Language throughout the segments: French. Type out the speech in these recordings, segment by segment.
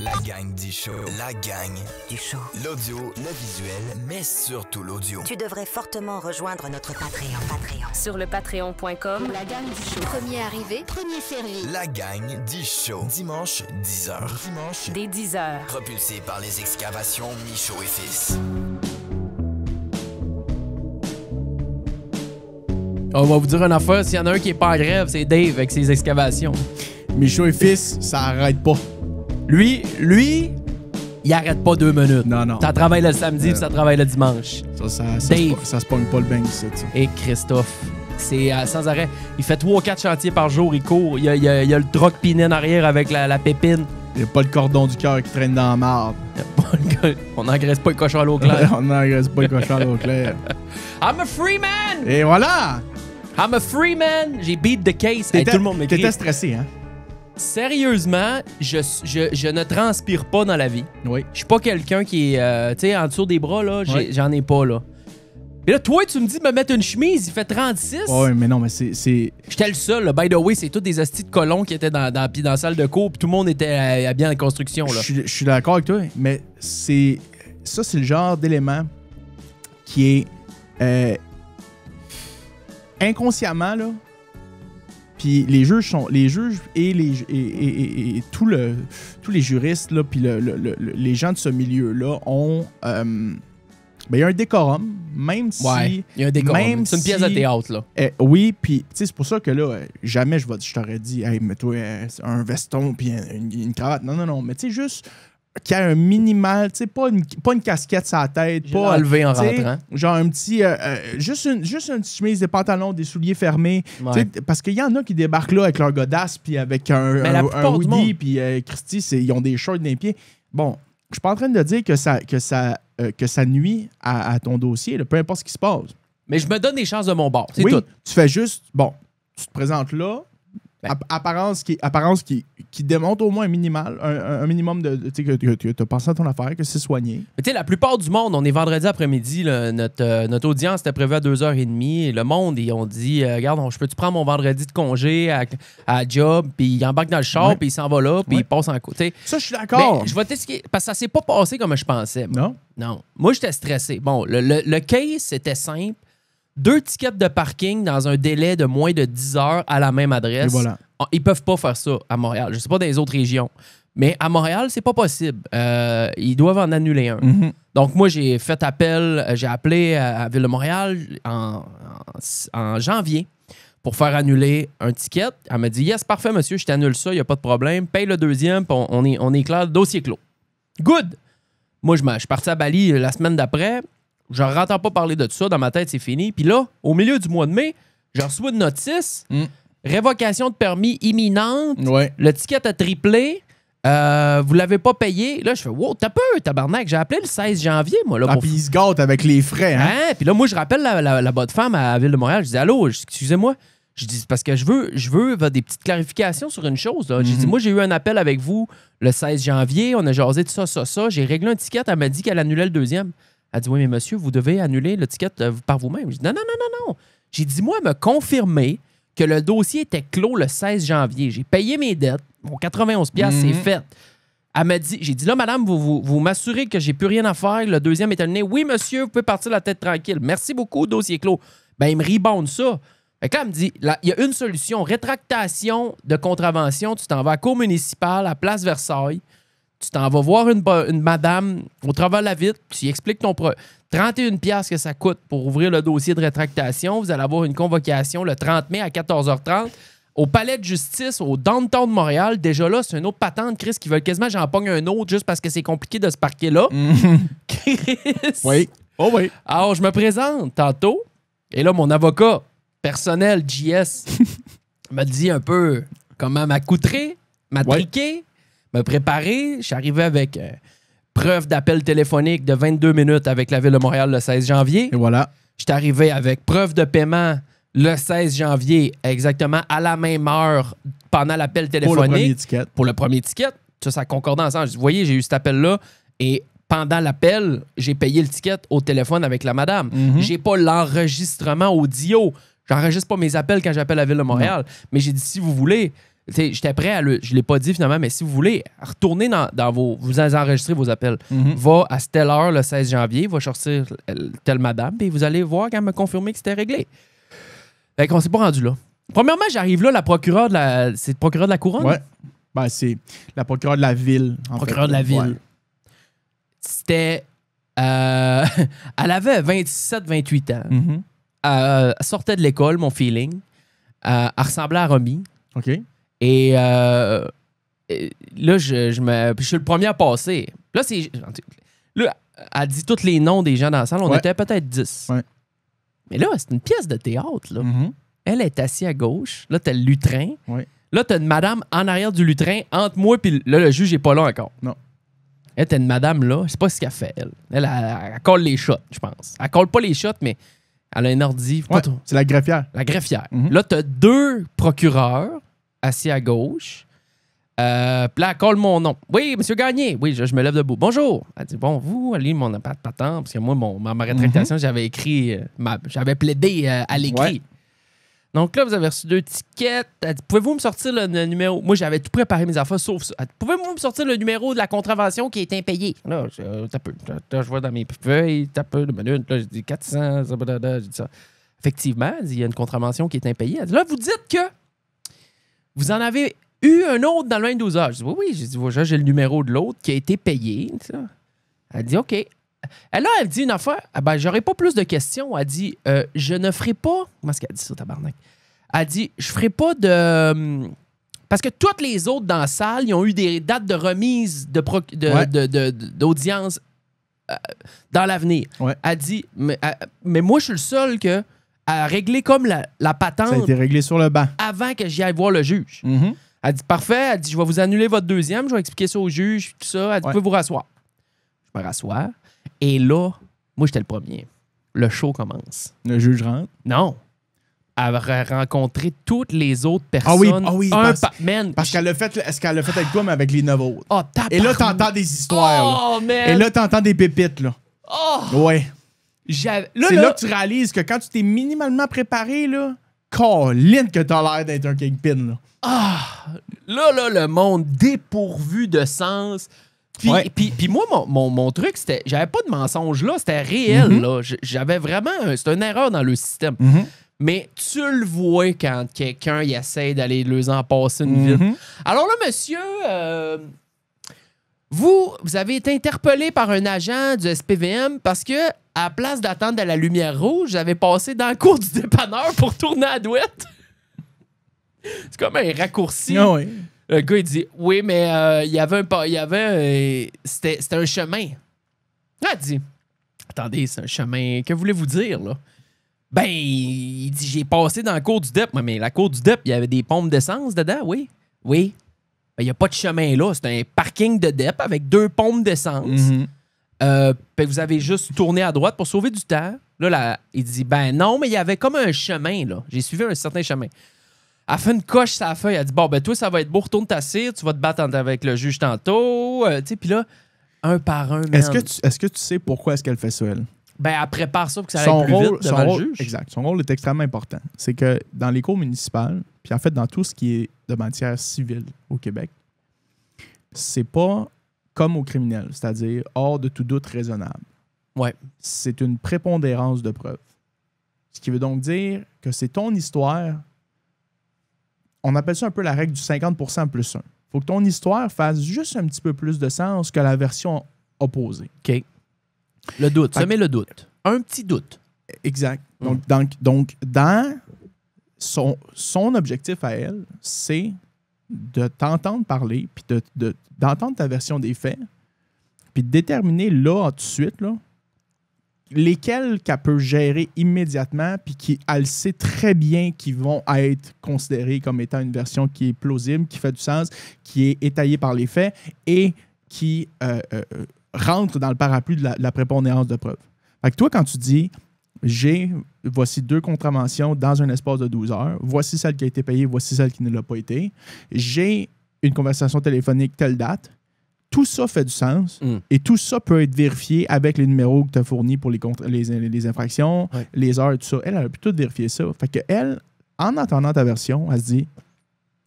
La gang du show. La gang du show. L'audio, le visuel, mais surtout l'audio. Tu devrais fortement rejoindre notre Patreon. Sur le patreon.com, La gang du show. Premier arrivé, premier servi. La gang du show. Dimanche, 10h. Dimanche, dès 10h. propulsé par les excavations Michaud et Fils. On va vous dire une affaire, s'il y en a un qui est pas en grève, c'est Dave avec ses excavations. Michaud et Fils, ça arrête pas. Lui, il arrête pas 2 minutes. Non. Ça travaille le samedi puis ça travaille le dimanche. Dave. Ça se pogne pas le bain ici. Et Christophe, c'est sans arrêt. Il fait 3 ou 4 chantiers par jour, il court. Il y a le troc piné en arrière avec la pépine. Il n'y a pas le cordon du cœur qui traîne dans la marde. On n'engraisse pas le cochon à l'eau claire. On n'engraisse pas le cochon à l'eau claire. I'm a free man! Et voilà! I'm a free man! J'ai beat the case. Hey, tout le monde m'écrit. T'étais stressé, hein? Sérieusement, je ne transpire pas dans la vie. Oui. Je suis pas quelqu'un qui est, tu sais, en dessous des bras, là. Oui. J'en ai pas, là. Et là, toi, tu me dis de me mettre une chemise, il fait 36. Ouais, mais non, mais c'est... J'étais le seul, là. By the way, c'est tous des hosties de colons qui étaient dans la salle de cours, puis tout le monde était habillé en construction, là. Je suis d'accord avec toi, mais c'est le genre d'élément qui est inconsciemment, là. Puis les juges et tous les juristes, là, puis les gens de ce milieu-là ont... il y a un décorum, même si... Ouais, il y a un décorum. C'est une pièce de théâtre, là. Oui, puis tu sais, c'est pour ça que là, jamais je t'aurais dit, hey, mets-toi un veston puis une cravate. Non, mais tu sais, juste qu'il y a un minimal, tu sais, pas une casquette sur la tête, Je pas l'ai enlevé en t'sais, rentrant. genre un petit, juste une petite chemise, des pantalons, des souliers fermés. Ouais. Tu sais, parce qu'il y en a qui débarquent là avec leur godasse puis avec un plupart du monde. hoodie, puis Christy, ils ont des shorts dans les pieds. Bon, je suis pas en train de dire que ça nuit à ton dossier, là, peu importe ce qui se passe. Mais je me donne des chances de mon bord, c'est Oui, tout. tu fais juste, bon, tu te présentes là, apparence qui démontre au moins un minimum de tu sais, que tu as pensé à ton affaire, que c'est soigné. Mais tu sais, la plupart du monde, on est vendredi après-midi, là, notre audience était prévue à 2h30. Et le monde, ils ont dit regarde, je peux-tu prendre mon vendredi de congé à job, puis il embarque dans le char, Ouais. puis il s'en va là, puis Ouais. il passe en côté. Ça, je suis d'accord. Mais je vais t'expliquer, parce que ça s'est pas passé comme je pensais. Moi. Non? Moi, j'étais stressé. Bon, le case, c'était simple. 2 tickets de parking dans un délai de moins de 10 heures à la même adresse. Et voilà. Ils peuvent pas faire ça à Montréal. Je sais pas dans les autres régions. Mais à Montréal, c'est pas possible. Ils doivent en annuler un. Mhm. Donc, moi, j'ai fait appel. J'ai appelé à Ville de Montréal en janvier pour faire annuler un ticket. Elle m'a dit « Yes, parfait, monsieur, je t'annule ça, il n'y a pas de problème. Paye le deuxième, puis on est clair, dossier clos. » Good! Moi, je suis parti à Bali la semaine d'après. Je ne rentre pas parler de tout ça. Dans ma tête, c'est fini. Puis là, au milieu du mois de mai, je reçois une notice. Révocation de permis imminente. Ouais. Le ticket a triplé. Vous l'avez pas payé. Là, je fais « Wow, t'as peu, tabarnak. » J'ai appelé le 16 janvier, moi. Là, Ah, puis ils se gâtent avec les frais, hein? Hein? Puis là, moi, je rappelle la bonne femme à la Ville de Montréal. Je dis « Allô, excusez-moi. » Je dis « Parce que je veux des petites clarifications sur une chose. Là. J'ai dit « Moi, j'ai eu un appel avec vous le 16 janvier. On a jasé de ça. J'ai réglé un ticket. Elle m'a dit qu'elle annulait le deuxième. » Elle dit « Oui, mais monsieur, vous devez annuler le ticket par vous-même. » Je dis « Non. J'ai dit « Moi, me confirmer que le dossier était clos le 16 janvier. J'ai payé mes dettes. Mon 91$, c'est fait. » Elle m'a dit, j'ai dit là, madame, vous m'assurez que j'ai plus rien à faire. Le deuxième est annulé. Oui, monsieur, vous pouvez partir la tête tranquille. Merci beaucoup, dossier clos. Ben, il me rebound ça. Fait que là, elle me dit, il y a une solution. Rétractation de contravention. Tu t'en vas à la cour municipale, à Place Versailles. Tu t'en vas voir une madame au travers de la vitre. Tu lui expliques 31$ que ça coûte pour ouvrir le dossier de rétractation. Vous allez avoir une convocation le 30 mai à 14h30. Au palais de justice, au downtown de Montréal, déjà là, c'est une autre patente, Chris, qui veulent quasiment j'en pogne un autre juste parce que c'est compliqué de se parquer là. Chris! Oui. Oh oui. Alors, je me présente tantôt, et là, mon avocat personnel, JS, m'a dit un peu comment m'accoutrer, m'attriquer, me préparer. Je suis arrivé avec preuve d'appel téléphonique de 22 minutes avec la Ville de Montréal le 16 janvier. Et voilà. Je suis arrivé avec preuve de paiement le 16 janvier, exactement à la même heure, pendant l'appel téléphonique. Pour le premier ticket. Pour le premier ticket. Ça concordait ensemble. Je dis, vous voyez, j'ai eu cet appel-là et pendant l'appel, j'ai payé le ticket au téléphone avec la madame. J'ai pas l'enregistrement audio. J'enregistre pas mes appels quand j'appelle la Ville de Montréal. Mais j'ai dit, si vous voulez, J'étais prêt à je l'ai pas dit finalement, mais si vous voulez, retournez dans vos. Vous enregistrez vos appels. Va à telle heure le 16 janvier, va sortir telle madame, puis vous allez voir qu'elle m'a confirmé que c'était réglé. Fait qu'on s'est pas rendu là. Premièrement, j'arrive là, c'est le procureur de la couronne? Ouais. Ben, c'est la procureure de la ville. Procureur de la ville. Ouais. C'était. Elle avait 27-28 ans. Elle sortait de l'école, mon feeling. Elle ressemblait à Romy. OK. Et là, je suis le premier à passer. Là, elle dit tous les noms des gens dans la salle. On était peut-être 10. Ouais. Mais là, c'est une pièce de théâtre. Là. Elle est assise à gauche. Là, t'as le lutrin. Ouais. Là, t'as une madame en arrière du lutrin, entre moi et là, le juge n'est pas là encore. Non. Elle, t'as une madame là. Je sais pas ce qu'elle fait, elle. Elle colle les shots, je pense. Elle colle pas les shots, mais elle a un ordi. Ouais, c'est la greffière. La greffière. Là, t'as 2 procureurs assis à gauche. Puis là, elle colle mon nom. Oui, monsieur Gagné. Oui, je me lève debout. Bonjour. Elle dit, bon, vous, allez mon patent, parce que moi, ma rétractation, j'avais écrit, j'avais plaidé à l'écrit. Ouais. Donc là, vous avez reçu 2 tickets. Elle dit, pouvez-vous me sortir le numéro? Moi, j'avais tout préparé mes affaires, sauf ça. Elle dit, pouvez-vous me sortir le numéro de la contravention qui est impayée? Là, je vois dans mes feuilles, de minute. Là, je dis 400, je dis ça. Effectivement, elle dit, il y a une contravention qui est impayée. Elle dit, là, vous dites que vous en avez eu un autre dans le 22 heures. Je dis, oui, j'ai dit, voilà, j'ai le numéro de l'autre qui a été payé. Ça. Elle dit, OK. Elle dit une affaire. Ben, j'aurais pas plus de questions. Elle dit, je ne ferai pas. Comment est-ce qu'elle dit ça, tabarnak? Elle dit, je ferai pas de. Parce que toutes les autres dans la salle, ils ont eu des dates de remise d'audience dans l'avenir. Ouais. Elle dit, mais moi, je suis le seul à régler comme la patente. Ça a été réglé sur le banc. Avant que j'y aille voir le juge. Elle dit, parfait. Elle dit, je vais vous annuler votre deuxième. Je vais expliquer ça au juge, tout ça. Elle dit, vous pouvez vous rasseoir. Je me rassois. Et là, moi, j'étais le premier. Le show commence. Le juge rentre? Non. Elle a rencontré toutes les autres personnes. Ah oui, parce qu'elle l'a fait, est-ce qu'elle l'a fait avec toi, mais avec les 9 autres? Oh, et là, t'entends des histoires. Oh, man. Et là, t'entends des pépites, là. Oh! Ouais. C'est là que tu réalises que quand tu t'es minimalement préparé, là, Colin, que t'as l'air d'être un kingpin, là. Ah! Là, le monde dépourvu de sens. Puis moi, mon truc, c'était. J'avais pas de mensonge là, c'était réel. Là. J'avais vraiment. C'était une erreur dans le système. Mais tu le vois quand quelqu'un il essaie d'aller leur en passer une ville. Alors là, monsieur, vous avez été interpellé par un agent du SPVM parce que, à la place d'attendre à la lumière rouge, j'avais passé dans le cours du dépanneur pour tourner à la douette. C'est comme un raccourci. Ah oui. Le gars, il dit, oui, mais il y avait c'était un chemin. Elle dit, attendez, c'est un chemin. Que voulez-vous dire, là? Ben, il dit, j'ai passé dans la cour du DEP. Mais la cour du DEP, il y avait des pompes d'essence dedans, oui. Oui. Ben, il n'y a pas de chemin là. C'est un parking de DEP avec 2 pompes d'essence. Puis vous avez juste tourné à droite pour sauver du temps. Là, il dit, ben non, mais il y avait comme un chemin, là. J'ai suivi un certain chemin. Elle fait une coche sur la feuille. Elle dit, bon, ben toi, ça va être beau, retourne ta cire, tu vas te battre avec le juge tantôt. Puis là, un par un. Est-ce que tu sais pourquoi est-ce qu'elle fait ça, elle? Ben, elle prépare ça pour que ça aille plus vite devant le juge. Exact. Son rôle est extrêmement important. C'est que dans les cours municipales, puis en fait, dans tout ce qui est de matière civile au Québec, c'est pas comme au criminel, c'est-à-dire hors de tout doute raisonnable. Ouais. C'est une prépondérance de preuves. Ce qui veut donc dire que c'est ton histoire. On appelle ça un peu la règle du 50% plus 1. Il faut que ton histoire fasse juste un petit peu plus de sens que la version opposée. OK. Le doute, semer le doute. Un petit doute. Exact. Donc dans son objectif à elle, c'est de t'entendre parler, puis d'entendre ta version des faits, puis de déterminer là, tout de suite, là, lesquels qu'elle peut gérer immédiatement, puis qu'elle sait très bien qu'ils vont être considérés comme étant une version qui est plausible, qui fait du sens, qui est étayée par les faits et qui rentre dans le parapluie de la prépondérance de preuve. Fait que toi, quand tu dis voici 2 contraventions dans un espace de 12 heures, voici celle qui a été payée, voici celle qui ne l'a pas été, j'ai une conversation téléphonique telle date, tout ça fait du sens et tout ça peut être vérifié avec les numéros que tu as fournis pour les infractions, les heures et tout ça. Elle a pu tout vérifier ça. Fait que elle, en entendant ta version, elle se dit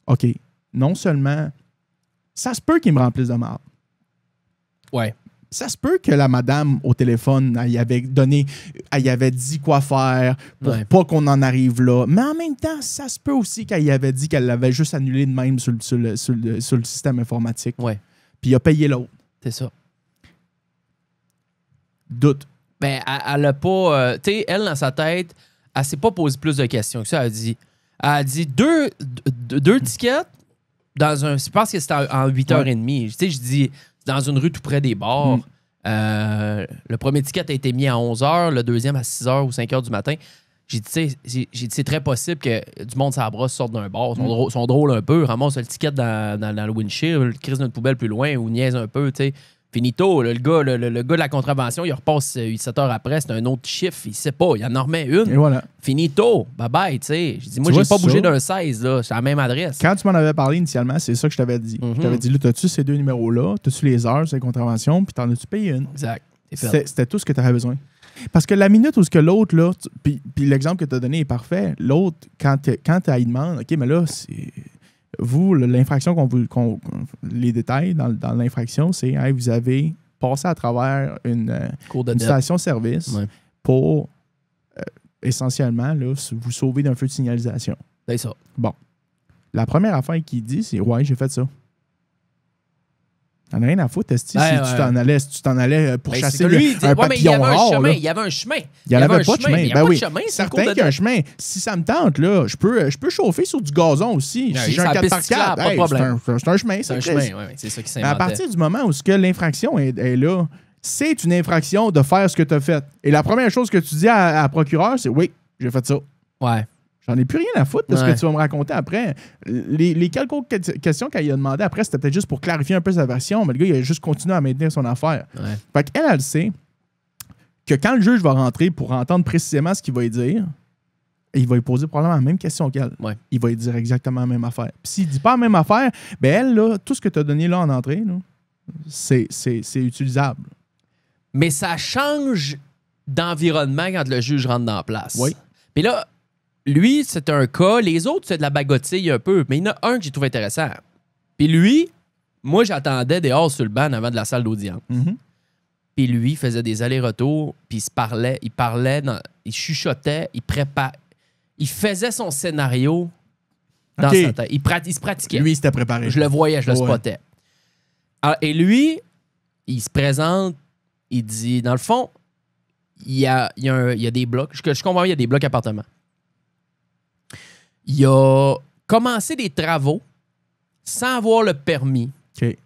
OK, non seulement... Ça se peut qu'il me remplisse de marde. Ouais. Ça se peut que la madame au téléphone, elle y avait dit quoi faire pour pas qu'on en arrive là. Mais en même temps, ça se peut aussi qu'elle y avait dit qu'elle l'avait juste annulé de même sur le système informatique. Ouais. Puis il a payé l'autre. C'est ça. Doute. Ben, elle a pas... tu sais, elle, dans sa tête, elle s'est pas posé plus de questions que ça. Elle a dit deux tickets dans un... Je pense que c'était en 8h30. Tu sais, je dis, dans une rue tout près des bars. Le premier ticket a été mis à 11h, le deuxième à 6h ou 5h du matin. J'ai dit, c'est très possible que du monde ça brosse sorte d'un bar. Ils sont drôles un peu, ramasse le ticket dans le windshield, crise notre poubelle plus loin ou niaise un peu, tu sais. Finito, le gars de la contravention, il repasse 7 heures après, c'est un autre chiffre, il sait pas, il en remet une. Et voilà. Finito, bye-bye, tu sais. J'ai dit, moi, j'ai pas bougé d'un 16, là, c'est la même adresse. Quand tu m'en avais parlé initialement, c'est ça que je t'avais dit. Je t'avais dit, là, t'as-tu ces deux numéros-là, t'as-tu les heures, ces contraventions, puis t'en as-tu payé une? Exact. C'était tout ce que tu avais besoin. Parce que la minute où ce que l'autre, là, puis l'exemple que tu as donné est parfait, l'autre, quand tu y demandes, OK, mais là, c'est... Vous, l'infraction les détails dans l'infraction, c'est hey, vous avez passé à travers une station-service pour essentiellement là, vous sauver d'un feu de signalisation. C'est ça. Bon. La première affaire qu'il dit, c'est ouais, j'ai fait ça. T'en as rien à foutre, Esti, si tu t'en allais pour chasser un papillon rare. Il y avait un chemin. Il n'y avait pas de chemin. Ben oui, certain qu'il y a un chemin. Si ça me tente, là, je peux chauffer sur du gazon aussi. Si j'ai un 4x4, c'est un chemin. C'est un chemin, oui. C'est ça qui s'inventait. À partir du moment où l'infraction est là, c'est une infraction de faire ce que tu as fait. Et la première chose que tu dis à la procureure, c'est oui, j'ai fait ça. Ouais. J'en ai plus rien à foutre de ce que tu vas me raconter après. Les quelques questions qu'elle a demandé après, c'était peut-être juste pour clarifier un peu sa version, mais le gars, il a juste continué à maintenir son affaire. Ouais. Fait qu'elle sait que quand le juge va rentrer pour entendre précisément ce qu'il va lui dire, il va lui poser probablement la même question qu'elle. Ouais. Il va lui dire exactement la même affaire. Puis s'il dit pas la même affaire, ben elle, là, tout ce que tu as donné là en entrée, là, c'est utilisable. Mais ça change d'environnement quand le juge rentre dans la place. Oui. Puis là, lui, c'est un cas. Les autres, c'est de la bagotille un peu. Mais il y en a un que j'ai trouvé intéressant. Puis lui, moi, j'attendais dehors sur le banc avant de la salle d'audience. Mm-hmm. Puis lui, il faisait des allers-retours. Puis il chuchotait, il faisait son scénario dans sa tête. Il se pratiquait. Lui, il s'était préparé. Je le voyais, je le spottais. Alors, et lui, il se présente, il dit, dans le fond, il y a des blocs. Je comprends, il y a des blocs appartements. Il a commencé des travaux sans avoir le permis. OK.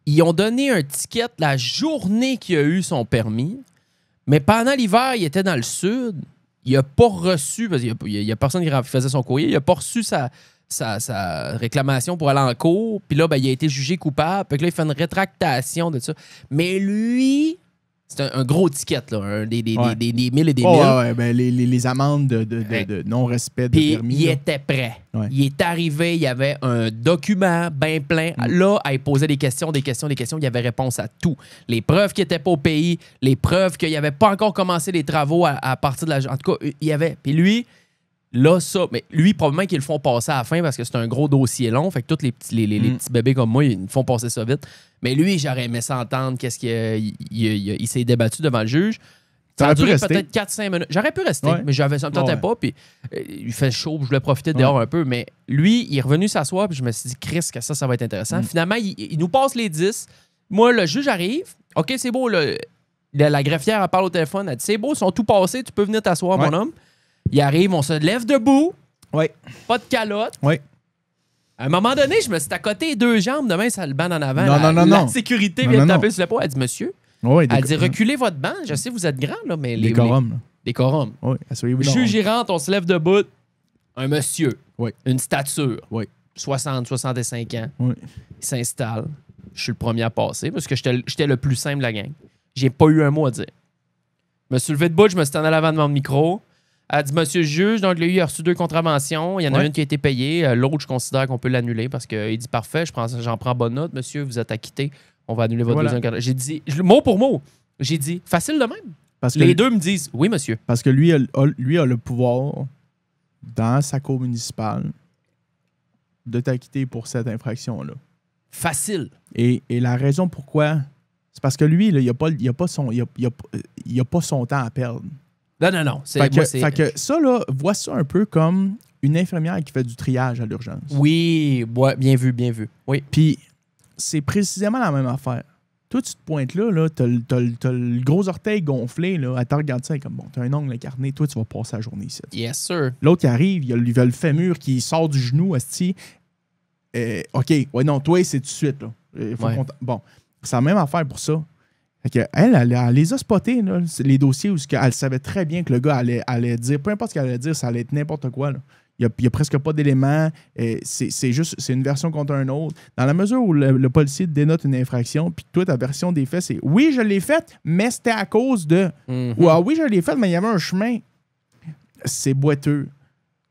Ils ont donné un ticket la journée qu'il a eu son permis, mais pendant l'hiver, il était dans le sud. Il n'a pas reçu, parce qu'il n'y a personne qui faisait son courrier, il n'a pas reçu sa réclamation pour aller en cours. Puis là, ben, il a été jugé coupable. Puis là, il fait une rétractation de ça. Mais lui... C'est un gros ticket, là, des 1000 et des 1000. Ouais, ben les amendes de non-respect de permis. Il était prêt. Ouais. Il est arrivé, il y avait un document bien plein. Là, il posait des questions. Il y avait réponse à tout. Les preuves qu'il n'était pas au pays, les preuves qu'il n'avait pas encore commencé les travaux à partir de la... En tout cas, il y avait... Puis lui... Là, ça, mais lui, probablement qu'ils le font passer à la fin parce que c'est un gros dossier long. Fait que tous les petits bébés comme moi, ils font passer ça vite. Mais lui, j'aurais aimé s'entendre qu'est-ce qu'il s'est débattu devant le juge. Ça a duré peut-être 4-5 minutes. J'aurais pu rester, mais ça me tentait pas. Puis il fait chaud, je voulais profiter dehors un peu. Mais lui, il est revenu s'asseoir, puis je me suis dit, Chris, que ça va être intéressant. Finalement, il nous passe les 10. Moi, le juge arrive. OK, c'est beau. La greffière, elle parle au téléphone. Elle dit, c'est beau, ils sont tout passés. Tu peux venir t'asseoir, mon homme. Il arrive, on se lève debout. Oui. Pas de calotte. Oui. À un moment donné, je me suis accoté les deux jambes. Demain, ça le banc en avant. Non. La sécurité vient de taper sur l'épaule. Elle dit, monsieur, elle dit, reculez votre banc. Je sais, vous êtes grand, là, mais Décorum. Décorum. Oui, asseyez-vous. Juge, il rentre, on se lève debout. Un monsieur. Oui. Une stature. Oui. 60, 65 ans. Oui. Il s'installe. Je suis le premier à passer parce que j'étais le plus simple de la gang. J'ai pas eu un mot à dire. Je me suis levé debout, je me suis en allé avant devant le micro. Elle dit, monsieur le juge, donc lui, il a reçu 2 contraventions. Il y en a une qui a été payée. L'autre, je considère qu'on peut l'annuler parce qu'il dit, parfait, j'en prends bonne note. Monsieur, vous êtes acquitté. On va annuler votre deuxième contravention. J'ai dit, mot pour mot, j'ai dit, facile de même. Parce que les deux me disent, oui, monsieur. Parce que lui a le pouvoir dans sa cour municipale de t'acquitter pour cette infraction-là. Facile. Et la raison pourquoi, c'est parce que lui, là, il n'a pas son temps à perdre. Non. Fait que ça, là, vois ça un peu comme une infirmière qui fait du triage à l'urgence. Oui, ouais, bien vu. Oui. Puis, c'est précisément la même affaire. Toi, tu te pointes là, t'as le gros orteil gonflé, là, elle te regarde ça, comme bon, t'as un ongle incarné, toi, tu vas passer la journée ici. Yes, sir. L'autre qui arrive, il a le fémur qui sort du genou, asti. OK, ouais, non, toi, c'est tout de suite, là. Bon, c'est la même affaire pour ça. Fait que elle les a spotés, là, les dossiers où elle savait très bien que le gars allait dire, peu importe ce qu'elle allait dire, ça allait être n'importe quoi, là. Il n'y a presque pas d'éléments. C'est une version contre un autre. Dans la mesure où le policier dénote une infraction, puis toi, ta version des faits, c'est « Oui, je l'ai faite, mais c'était à cause de... Ou « Ah oui, je l'ai faite, mais il y avait un chemin. » C'est boiteux.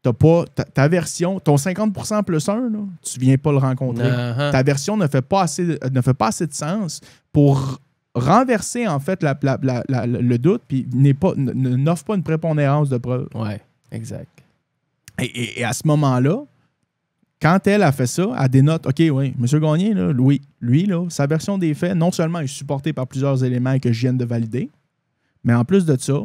T'as pas... Ta version, ton 50% plus 1, là, tu viens pas le rencontrer. Ta version ne fait pas assez de sens pour renverser, en fait, le doute, puis n'offre pas une prépondérance de preuve. Ouais, exact. Et à ce moment-là, quand elle a fait ça, elle dénote, OK, oui, M. Gagné, là, lui, là, sa version des faits, non seulement est supportée par plusieurs éléments que je viens de valider, mais en plus de ça,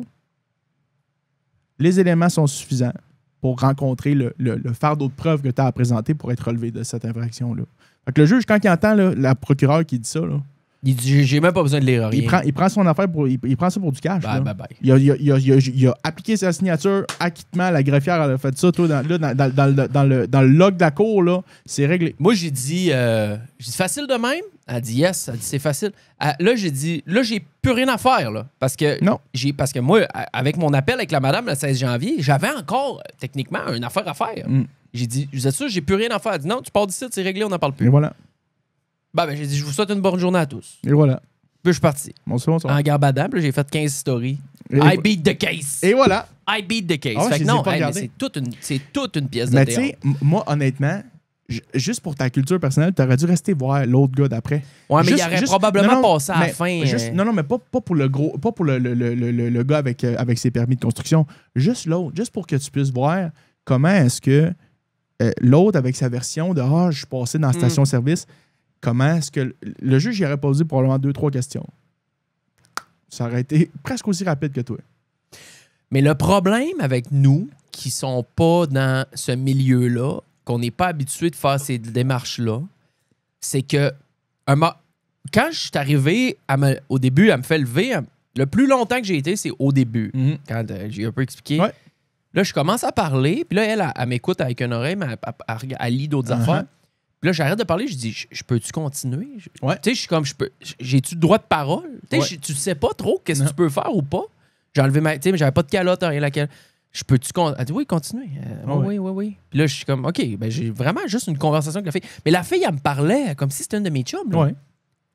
les éléments sont suffisants pour rencontrer le fardeau de preuves que tu as à présenter pour être relevé de cette infraction-là. Fait que le juge, quand il entend là, la procureure qui dit ça, là, il dit, j'ai même pas besoin de lire rien. Il prend son affaire il prend ça pour du cash. Bye. Il a appliqué sa signature, acquittement, la greffière elle a fait ça. Toi, dans le log de la cour, là, c'est réglé. Moi, j'ai dit facile de même. Elle dit yes. Elle dit c'est facile. Là, j'ai dit, j'ai plus rien à faire. Là, parce que moi, avec mon appel avec la madame le 16 janvier, j'avais encore, techniquement, une affaire à faire. J'ai dit, vous êtes sûr, j'ai plus rien à faire. Elle dit non, tu pars d'ici, c'est réglé, on n'en parle plus. Et voilà. J'ai dit, je vous souhaite une bonne journée à tous. Et voilà. Puis je suis parti. Bonsoir. En garbadam, j'ai fait 15 stories. I beat the case. Et voilà. I beat the case. Ah, fait que non, c'est toute une pièce de théâtre. Mais tu sais, moi, honnêtement, juste pour ta culture personnelle, tu aurais dû rester voir l'autre gars d'après. Ouais, mais il aurait probablement passé à la fin. Non, mais pas pour le gros, pas pour le gars avec ses permis de construction. Juste l'autre, juste pour que tu puisses voir comment est-ce que l'autre, avec sa version de « je suis passé dans la station-service », comment est-ce que... Le juge y aurait posé probablement 2-3 questions. Ça aurait été presque aussi rapide que toi. Mais le problème avec nous, qui sont pas dans ce milieu-là, qu'on n'est pas habitué de faire ces démarches-là, c'est que quand je suis arrivé au début, elle me fait lever, le plus longtemps que j'ai été, c'est au début, quand j'ai un peu expliqué. Ouais. Là, je commence à parler, puis là, elle m'écoute avec une oreille, mais elle lit d'autres affaires. Puis là, j'arrête de parler, je dis, je peux-tu continuer? Ouais. Tu sais, je suis comme, j'ai-tu le droit de parole? Tu sais pas trop qu'est-ce que tu peux faire ou pas? J'ai enlevé tu sais, mais j'avais pas de calotte, rien laquelle. Je peux-tu continuer? Elle dit, oui, continuez. Oui. Puis là, je suis comme, OK, j'ai vraiment juste une conversation avec la fille. Mais la fille, elle me parlait comme si c'était une de mes chums. Là. Ouais.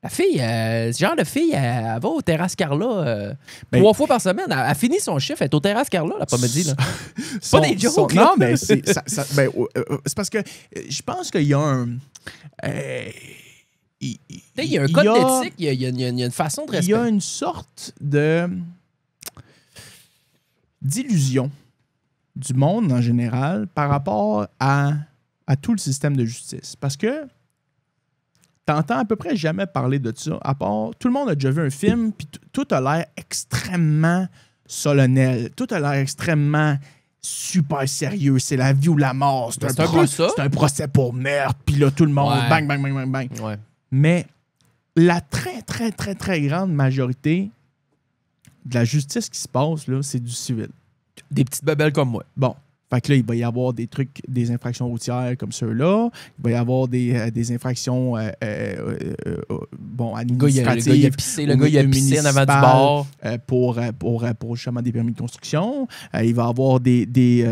La fille, ce genre de fille, elle va au Terrasse Carla 3 fois par semaine. Elle finit son chiffre, elle est au Terrasse Carla, l'après-midi. C'est pas des jokes. Non, mais c'est parce que je pense qu'il y a un... il y a un code d'éthique, il y a une façon de respecter. Il y a une sorte d'illusion du monde en général par rapport à tout le système de justice. Parce que t'entends à peu près jamais parler de ça, à part tout le monde a déjà vu un film, puis tout a l'air extrêmement solennel, tout a l'air extrêmement super sérieux, c'est la vie ou la mort, c'est un procès pour meurtre, puis là tout le monde bang, bang, bang, bang, bang. Ouais. Mais la très, très, très, très grande majorité de la justice qui se passe, là, c'est du civil. Des petites babelles comme moi. Bon. Fait que là, il va y avoir des infractions routières comme ceux-là. Il va y avoir des infractions administratives. Le gars, il a pissé en avant du bar. Pour justement des permis de construction. Il va y avoir des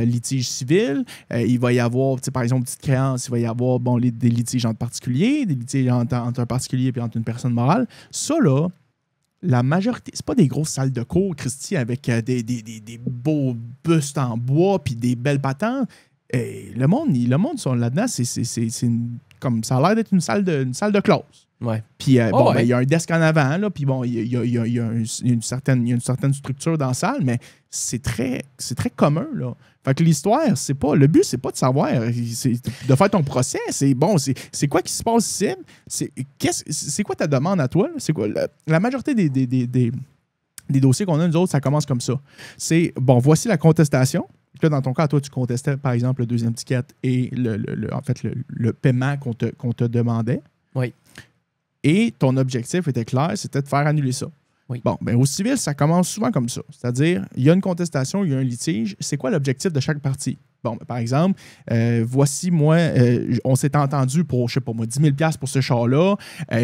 litiges civils. Il va y avoir, par exemple, petite créance, il va y avoir des litiges entre particuliers, des litiges entre un particulier et entre une personne morale. Ça, là, la majorité, c'est pas des grosses salles de cours, Christy, avec des beaux bustes en bois puis des belles patentes. Le monde sont là-dedans, c'est une comme ça a l'air d'être une salle de classe. Ouais. Puis, Oh, ouais. ben, il y a un desk en avant, là, puis bon, il y a une certaine structure dans la salle, mais c'est très commun, là. Fait que l'histoire, c'est pas... Le but, c'est pas de savoir, c'est de faire ton procès. C'est bon, c'est quoi qui se passe ici? C'est quoi ta demande à toi? Là? C'est quoi? La majorité des dossiers qu'on a, nous autres, ça commence comme ça. C'est, bon, voici la contestation. Là, dans ton cas, toi, tu contestais, par exemple, le deuxième ticket et le paiement qu'on te demandait. Oui. Et ton objectif était clair, c'était de faire annuler ça. Oui. Bon, bien, au civil, ça commence souvent comme ça. C'est-à-dire, il y a une contestation, il y a un litige. C'est quoi l'objectif de chaque partie? Bon, ben, par exemple, voici, moi, on s'est entendu pour, je sais pas moi, 10 000 $ pour ce char-là.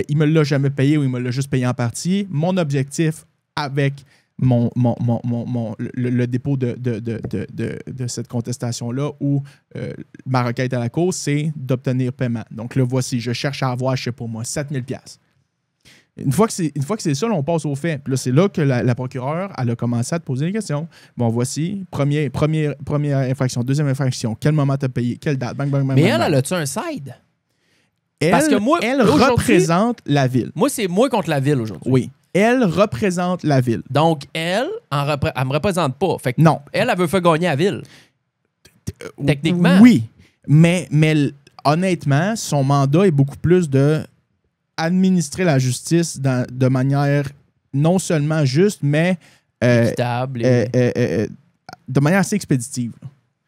Il me l'a jamais payé ou il me l'a juste payé en partie. Mon objectif avec le dépôt de cette contestation-là ou ma requête à la cour, c'est d'obtenir paiement. Donc, là, voici, je cherche à avoir, je sais pas moi, 7 000 $. Une fois que c'est ça, là, on passe au fait. Puis là, c'est là que la procureure, elle a commencé à te poser des questions. Bon, voici, première infraction, deuxième infraction, quel moment t'as payé, quelle date, bang, bang, bang. Mais bang, elle bang. a-tu un side? Elle, Parce que moi, elle aujourd'hui- représente la ville. Moi, c'est moi contre la ville aujourd'hui. Oui. Elle représente la ville. Donc, elle me représente pas. Fait que Non. elle veut faire gagner la ville. Techniquement. Oui. Mais honnêtement, son mandat est beaucoup plus de administrer la justice de manière non seulement juste, mais Équitable. de manière assez expéditive.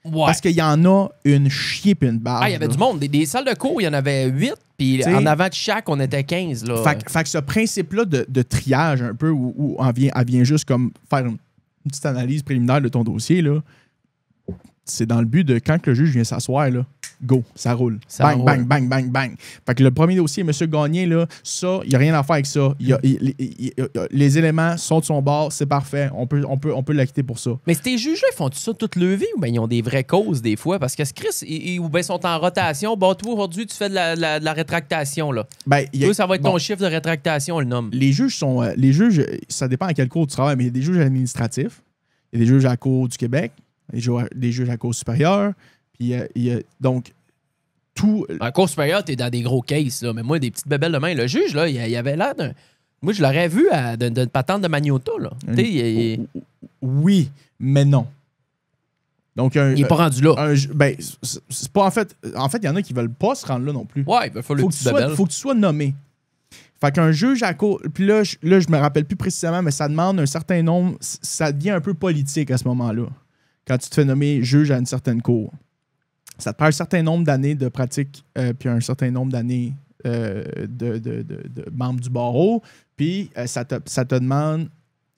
Ouais. Parce qu'il y en a une chier puis une barre. Ah, il y avait du monde. Des salles de cours, il y en avait 8. Puis T'sais, en avant de chaque, on était 15. Là. Fait que ce principe-là de triage un peu, où elle vient juste comme faire une petite analyse préliminaire de ton dossier, là, c'est dans le but de quand que le juge vient s'asseoir, là, go, ça roule. Ça bang, roule. bang, bang, bang, bang. Fait que le premier dossier, M. Gagné, là, ça, il n'y a rien à faire avec ça. Les éléments sont de son bord, c'est parfait. On peut l'acquitter pour ça. Mais ces juges-là, ils font-tu ça toute leur vie ou bien ils ont des vraies causes des fois? Parce que ce Chris, ou bien ils sont en rotation. Bon, toi, aujourd'hui, tu fais de la rétractation. Là. Ben, Toi, ça va être bon, ton chiffre de rétractation, on le nomme. Les juges, ça dépend à quel cours tu travailles, mais il y a des juges administratifs, il y a des juges à la Cour du Québec, des juges à la Cour supérieure, puis il y a donc tout. En cours supérieur, t'es dans des gros cases, là. Mais moi, des petites bébelles de main. Le juge, là, il avait l'air d'un. Moi, je l'aurais vu d'une patente de Magnota, là. Tu sais, Oui, mais non. Donc, il est pas rendu là. Ben, c'est pas en fait, il y en a qui veulent pas se rendre là non plus. Ouais, il va falloir le petit bébelle. Faut que tu sois nommé. Fait qu'un juge à cour. Puis là, je me rappelle plus précisément, mais ça demande un certain nombre. Ça devient un peu politique à ce moment-là. Quand tu te fais nommer juge à une certaine cour. Ça te prend un certain nombre d'années de pratique, puis un certain nombre d'années de membres du barreau. Puis ça te demande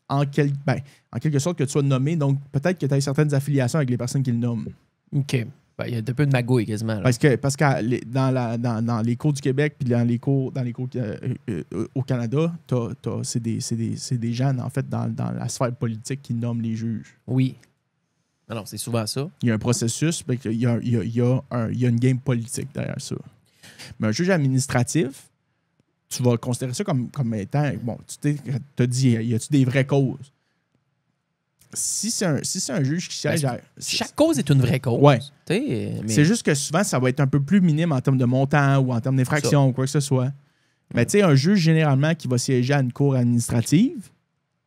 en quelque sorte que tu sois nommé. Donc peut-être que tu as certaines affiliations avec les personnes qui le nomment. OK. Ben, il y a un peu de magouille quasiment. Là. Parce que dans les cours du Québec puis dans les cours au Canada, c'est des gens, en fait, dans la sphère politique qui nomment les juges. Oui. Non, c'est souvent ça. Il y a un processus, il y a une game politique derrière ça. Mais un juge administratif, tu vas considérer ça comme étant... Bon, tu t'as dit, y a-tu des vraies causes? Si c'est un juge qui siège à... Chaque cause est une vraie cause. Ouais. Mais... C'est juste que souvent, ça va être un peu plus minime en termes de montant ou en termes d'infraction ou quoi que ce soit. Mais tu sais, un juge, généralement, qui va siéger à une cour administrative,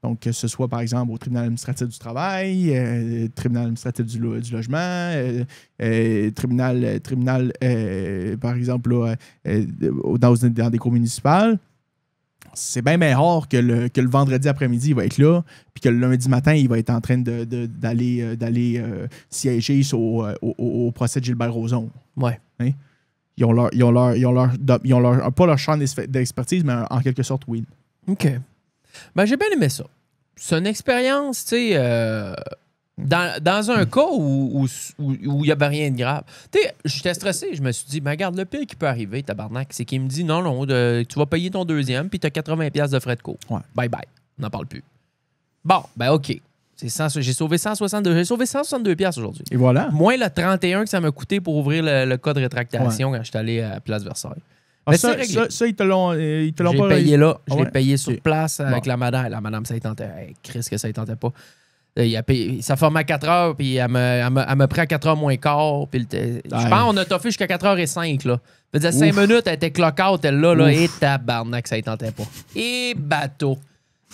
donc que ce soit, par exemple, au tribunal administratif du travail, tribunal administratif du logement, tribunal par exemple, là, dans des cours municipales, c'est bien rare que le vendredi après-midi, il va être là, puis que le lundi matin, il va être en train d'aller siéger au procès de Gilbert Rozon. Ouais. Hein? Ils ont pas leur champ d'expertise, mais en quelque sorte, oui. OK. Ben, j'ai bien aimé ça. C'est une expérience, tu sais, dans un cas où il n'y avait rien de grave. Tu sais, j'étais stressé. Je me suis dit, ben, regarde, le pire qui peut arriver, tabarnak, c'est qu'il me dit, non, tu vas payer ton deuxième, puis tu as 80$ de frais de cours. Ouais. Bye-bye. On n'en parle plus. Bon, ben, OK. J'ai sauvé 162$ aujourd'hui. Et voilà. Moins le 31 que ça m'a coûté pour ouvrir le cas de rétractation quand je suis allé à Place Versailles. Ah, Mais ça, c'est réglé. ça, ils te l'ont J'ai pas payé là. Ah Je l'ai ouais? payé sur Ok. place avec Bon. la madame. La madame, ça y tentait. Hey, Chris, que ça y tentait pas. Il a payé, ça formait à 4 heures, puis elle me pris à 4 heures moins quart. Puis je pense qu'on a toffé jusqu'à 4h05. Là. Ça veut dire 5 minutes, elle était clock-out, elle là, et tabarnak, ça ne tentait pas. Et bateau.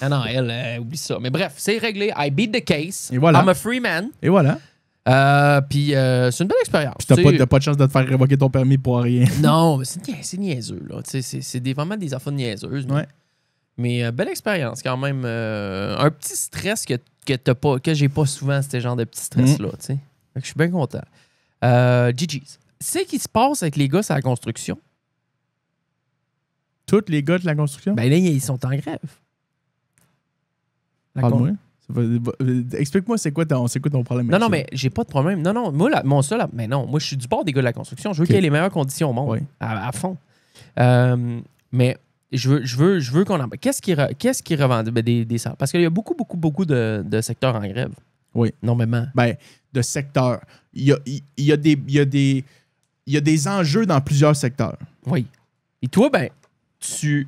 Ah non, elle, oublie ça. Mais bref, c'est réglé. I beat the case. Et voilà. I'm a free man. Et voilà. Puis c'est une belle expérience. Puis t'as pas de chance de te faire révoquer ton permis pour rien. Non, mais c'est niaiseux, là. C'est vraiment des affaires niaiseuses. Ouais. Mais belle expérience quand même. Un petit stress que j'ai pas souvent, ce genre de petit stress-là. Fait que je suis bien content. GG's. C'est ce qui se passe avec les gars sur la construction? Tous les gars de la construction? Ben là, ils sont en grève. Parle-moi. Explique-moi, c'est quoi ton problème? Non, mais j'ai pas de problème. Non, moi, mais non, moi, je suis du bord des gars de la construction. Je veux qu'il y ait les meilleures conditions au monde, Oui. à fond. Mais je veux qu'on en... Qu'est-ce qui revendent? Ben, des salaires. Parce qu'il y a beaucoup de secteurs en grève. Oui. Normalement. Ben, de secteurs. Il y a des enjeux dans plusieurs secteurs. Oui. Et toi, ben, tu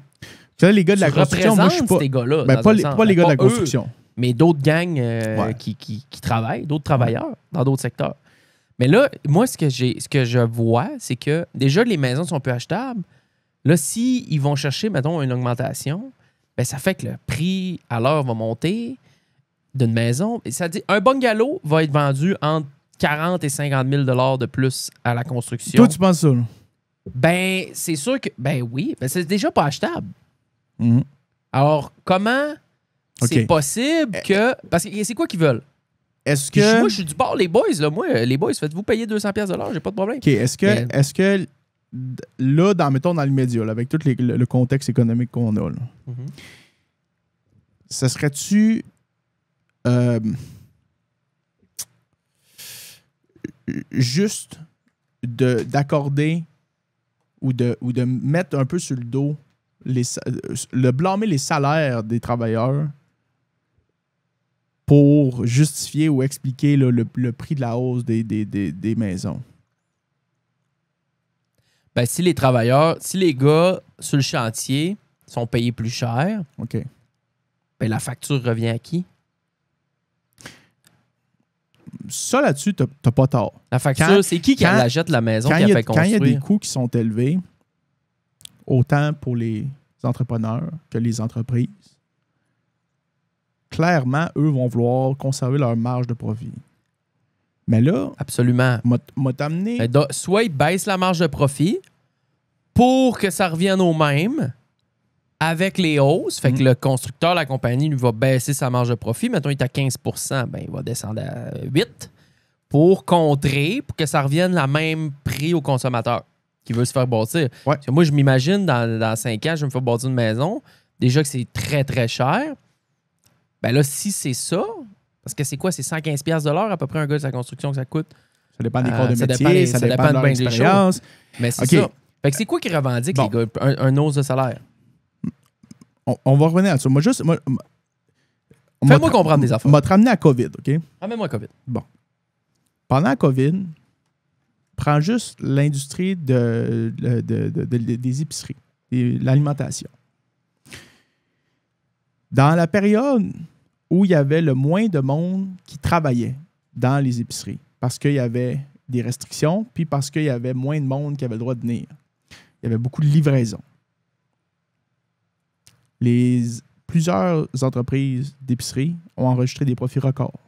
les gars de la construction, moi, je suis pas... ces gars-là. Ben, pas les gars de la construction. Mais d'autres gangs qui travaillent, d'autres travailleurs dans d'autres secteurs. Mais là, moi, ce que je vois, c'est que déjà, les maisons sont peu achetables. Là, s'ils vont chercher, mettons, une augmentation, ben, ça fait que le prix à l'heure va monter d'une maison. Et ça dit, un bungalow va être vendu entre 40 et 50 000 $ de plus à la construction. Toi, tu penses ça, là? Ben, c'est sûr que... Ben oui, ben, c'est déjà pas achetable. Mhm. Alors, comment c'est possible que... Parce que c'est quoi qu'ils veulent? Est-ce que... Moi, je suis du bord, les boys. Là. Moi, les boys, faites-vous payer 200$ de l'heure, j'ai pas de problème. OK, est-ce que là, mettons dans l'immédiat, là, avec tout le contexte économique qu'on a, là, ça serait-tu... juste d'accorder ou de mettre un peu sur le dos blâmer les salaires des travailleurs pour justifier ou expliquer là, le prix de la hausse des maisons? Ben, si les gars sur le chantier sont payés plus cher, OK. Ben, la facture revient à qui? Ça, là-dessus, t'as pas tort. La facture, c'est qui achète la maison qui a fait construire? Quand il y a des coûts qui sont élevés, autant pour les entrepreneurs que les entreprises, clairement, eux vont vouloir conserver leur marge de profit. Mais là, absolument. M'a t'amené... Soit ils baissent la marge de profit pour que ça revienne au même avec les hausses. Fait que le constructeur, la compagnie, lui va baisser sa marge de profit. Mettons, il est à 15%, ben, il va descendre à 8% pour contrer, pour que ça revienne à même prix au consommateur qui veut se faire bâtir. Ouais. Parce que moi, je m'imagine, dans 5 ans, je vais me faire bâtir une maison. Déjà que c'est très, très cher. Ben là, si c'est ça, parce que c'est quoi? C'est 115$ de l'heure à peu près un gars de sa construction que ça coûte? Ça dépend des corps de métier, ça dépend de leur bien des expérience. choses. Mais c'est ça. Fait que c'est quoi qui revendique, les gars? Un hausse de salaire? On va revenir à ça. Fais-moi comprendre des affaires. On va te ramener à COVID, OK? Ramène-moi à COVID. Bon. Pendant la COVID, prends juste l'industrie des épiceries, l'alimentation. Dans la période où il y avait le moins de monde qui travaillait dans les épiceries, parce qu'il y avait des restrictions, puis parce qu'il y avait moins de monde qui avait le droit de venir. Il y avait beaucoup de livraisons. Plusieurs entreprises d'épicerie ont enregistré des profits records.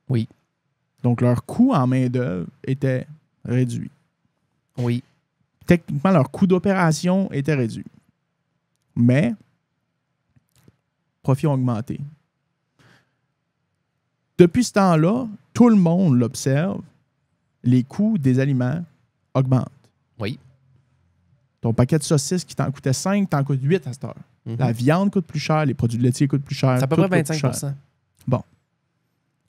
Oui. Donc, leur coût en main-d'œuvre était réduit. Oui. Techniquement, leur coût d'opération était réduit. Mais, profits ont augmenté. Depuis ce temps-là, tout le monde l'observe, les coûts des aliments augmentent. Oui. Ton paquet de saucisses qui t'en coûtait 5, t'en coûte 8 à cette heure. La viande coûte plus cher, les produits laitiers coûtent plus cher. C'est à peu près 25%. Bon.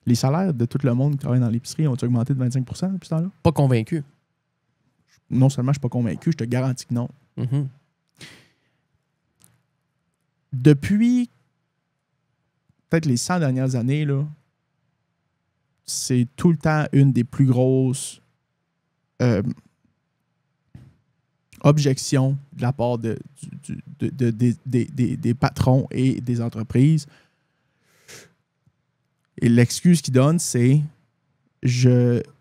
Les salaires de tout le monde qui travaille dans l'épicerie ont augmenté de 25% depuis ce temps-là? Pas convaincu. Non seulement je ne suis pas convaincu, je te garantis que non. Depuis peut-être les 100 dernières années, là, c'est tout le temps une des plus grosses objections de la part des patrons et des entreprises. Et l'excuse qu'ils donnent, c'est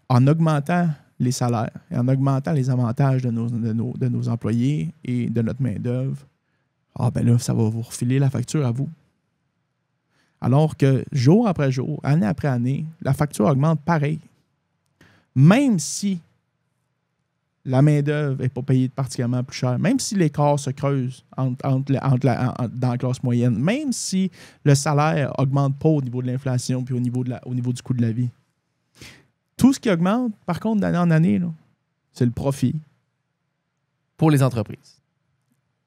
en augmentant les salaires et en augmentant les avantages de nos employés et de notre main-d'œuvre, ben là, ça va vous refiler la facture à vous. Alors que jour après jour, année après année, la facture augmente pareil. Même si la main-d'œuvre n'est pas payée particulièrement plus cher, même si l'écart se creuse dans la classe moyenne, même si le salaire n'augmente pas au niveau de l'inflation puis au niveau du coût de la vie. Tout ce qui augmente, par contre, d'année en année, là, c'est le profit. Pour les entreprises.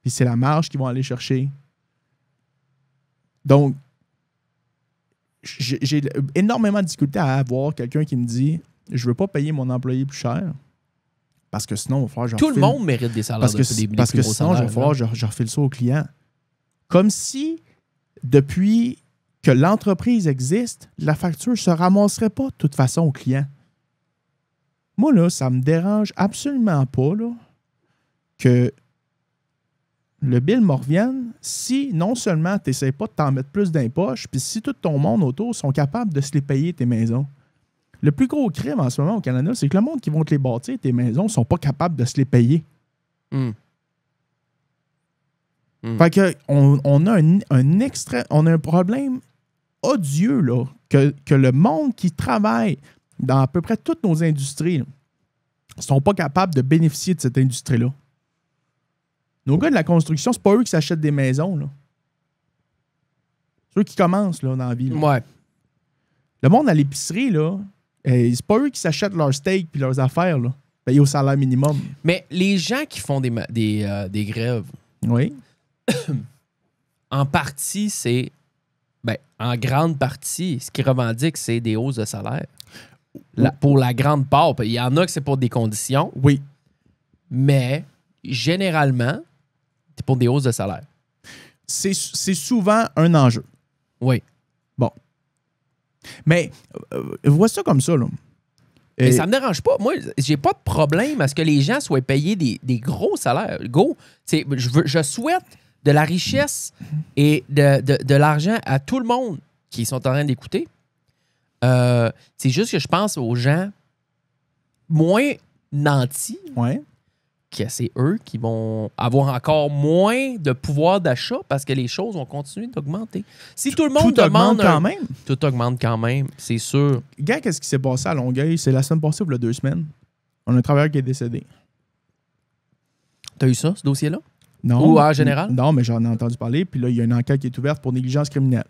Puis c'est la marge qu'ils vont aller chercher. Donc, j'ai énormément de difficulté à avoir quelqu'un qui me dit « Je ne veux pas payer mon employé plus cher. » Parce que sinon, il va falloir que je Tout refile. le monde mérite des salaires. Parce que sinon, il va falloir que je refile ça au client. Comme si, depuis que l'entreprise existe, la facture ne se ramasserait pas de toute façon au client. Moi, là, ça me dérange absolument pas là, que le bill me revienne si non seulement tu n'essaies pas de t'en mettre plus dans les poches, puis si tout ton monde autour sont capables de se les payer, tes maisons. Le plus gros crime en ce moment au Canada, c'est que le monde qui vont te les bâtir, tes maisons, ne sont pas capables de se les payer. Fait que on a un problème odieux là, que le monde qui travaille dans à peu près toutes nos industries ne sont pas capables de bénéficier de cette industrie-là. Nos gars de la construction, c'est pas eux qui s'achètent des maisons. Là. C'est eux qui commencent là, dans la vie. Là. Ouais. Le monde à l'épicerie, là, c'est pas eux qui s'achètent leurs steaks et leurs affaires, là, payés au salaire minimum. Mais les gens qui font des grèves, oui. En partie, c'est... en grande partie, ce qu'ils revendiquent, c'est des hausses de salaire. Pour la grande part. Il y en a que c'est pour des conditions. Oui. Mais, généralement, c'est pour des hausses de salaire. C'est souvent un enjeu. Oui. Bon. Mais, vois ça comme ça, là. Mais ça me dérange pas. Moi, j'ai pas de problème à ce que les gens soient payés des gros salaires. Je souhaite de la richesse et de l'argent à tout le monde qui sont en train d'écouter. C'est juste que je pense aux gens moins nantis, que c'est eux qui vont avoir encore moins de pouvoir d'achat parce que les choses vont continuer d'augmenter. Si tout le monde demande... Tout augmente quand même, c'est sûr. Gars, qu'est-ce qui s'est passé à Longueuil? C'est la semaine passée ou il y a 2 semaines. On a un travailleur qui est décédé. T'as eu ça, ce dossier-là? Non. Ou en général? Non, mais j'en ai entendu parler. Puis là, il y a une enquête qui est ouverte pour négligence criminelle.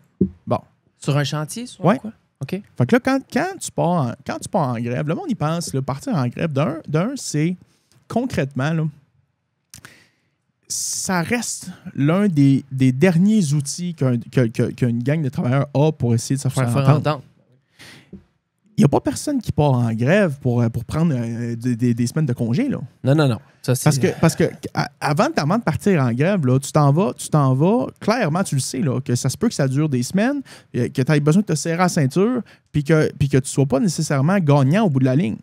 Bon. Sur un chantier? Sur quoi? OK. Fait que là, quand tu pars en grève, le monde y pense, là, partir en grève, d'un, c'est concrètement, là, ça reste l'un des derniers outils qu'une gang de travailleurs a pour essayer de se faire entendre. Il n'y a pas personne qui part en grève pour prendre des semaines de congé. Là. Non. Ça, parce que avant de partir en grève, là, tu t'en vas, clairement, tu le sais, là, que ça se peut que ça dure des semaines, que tu aies besoin de te serrer la ceinture, puis que tu ne sois pas nécessairement gagnant au bout de la ligne.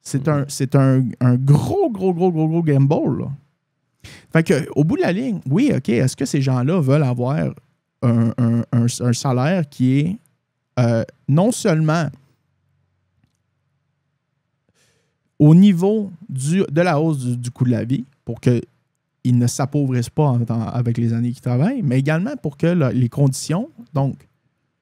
C'est un gros gamble. Là. Fait que, au bout de la ligne, oui, OK, est-ce que ces gens-là veulent avoir un salaire qui est non seulement au niveau de la hausse du coût de la vie, pour qu'ils ne s'appauvrissent pas avec les années qu'ils travaillent, mais également pour que les conditions, donc,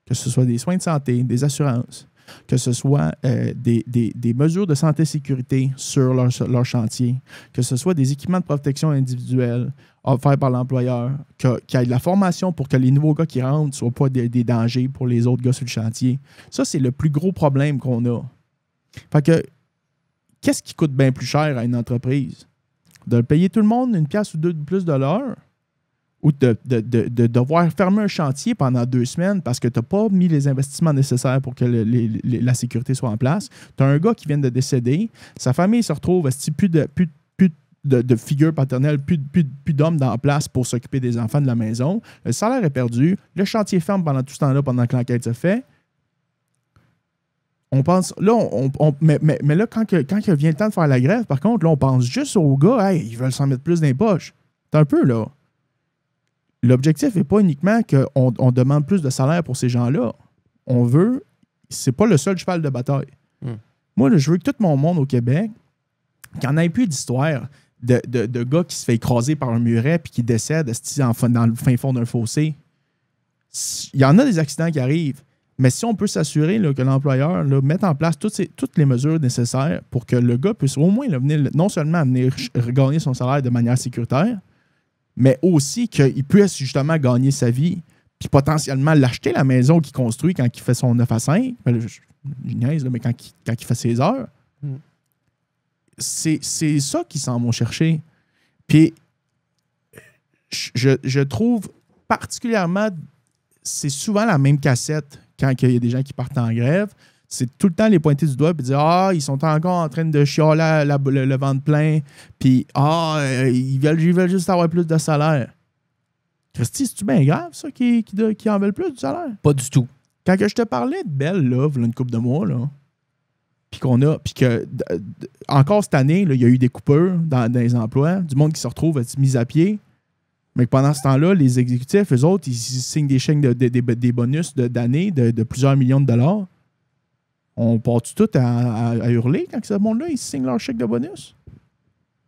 que ce soit des soins de santé, des assurances, que ce soit des mesures de santé et sécurité sur leur chantier, que ce soit des équipements de protection individuelle offerts par l'employeur, qu'il y ait de la formation pour que les nouveaux gars qui rentrent ne soient pas des dangers pour les autres gars sur le chantier. Ça, c'est le plus gros problème qu'on a. Fait que, qu'est-ce qui coûte bien plus cher à une entreprise? De payer tout le monde 1 pièce ou 2 de plus de l'heure? Ou de devoir fermer un chantier pendant 2 semaines parce que tu n'as pas mis les investissements nécessaires pour que la sécurité soit en place. Tu as un gars qui vient de décéder, sa famille se retrouve, plus de figure paternelle, plus d'hommes dans la place pour s'occuper des enfants de la maison. Le salaire est perdu, le chantier ferme pendant tout ce temps-là, pendant que l'enquête se fait. On pense, là, mais là, quand vient le temps de faire la grève, par contre, là, on pense juste aux gars, hey, ils veulent s'en mettre plus dans les poches. C'est un peu, là. L'objectif n'est pas uniquement qu'on demande plus de salaire pour ces gens-là. On veut c'est pas le seul cheval de bataille. Mm. Moi, là, je veux que tout mon monde au Québec, qu'il n'y en ait plus d'histoire de gars qui se fait écraser par un muret puis qui décède dans le fin fond d'un fossé. Il y en a des accidents qui arrivent, mais si on peut s'assurer là, que l'employeur là, mette en place toutes les mesures nécessaires pour que le gars puisse au moins là, venir, non seulement venir gagner son salaire de manière sécuritaire, mais aussi qu'il puisse justement gagner sa vie puis potentiellement l'acheter la maison qu'il construit quand il fait son 9 à 5. Ben, je niaise, là, mais quand il fait ses heures. Mm. C'est ça qu'ils s'en vont chercher. Puis, je trouve particulièrement, c'est souvent la même cassette quand il y a des gens qui partent en grève. C'est tout le temps les pointer du doigt et dire « Ah, ils sont encore en train de chialer le ventre plein. » Puis « Ah, ils veulent juste avoir plus de salaire. » Christy, c'est-tu bien grave, ça, qu'ils en veulent plus du salaire? Pas du tout. Quand que je te parlais de Belle, là, il y a une couple de mois, là, puis que encore cette année, là, il y a eu des coupures dans les emplois, du monde qui se retrouve mis à pied, mais que pendant ce temps-là, les exécutifs, eux autres, ils signent des chèques des bonus d'année de plusieurs millions de dollars. On part-tu tout à hurler quand ce monde-là, ils signent leur chèque de bonus?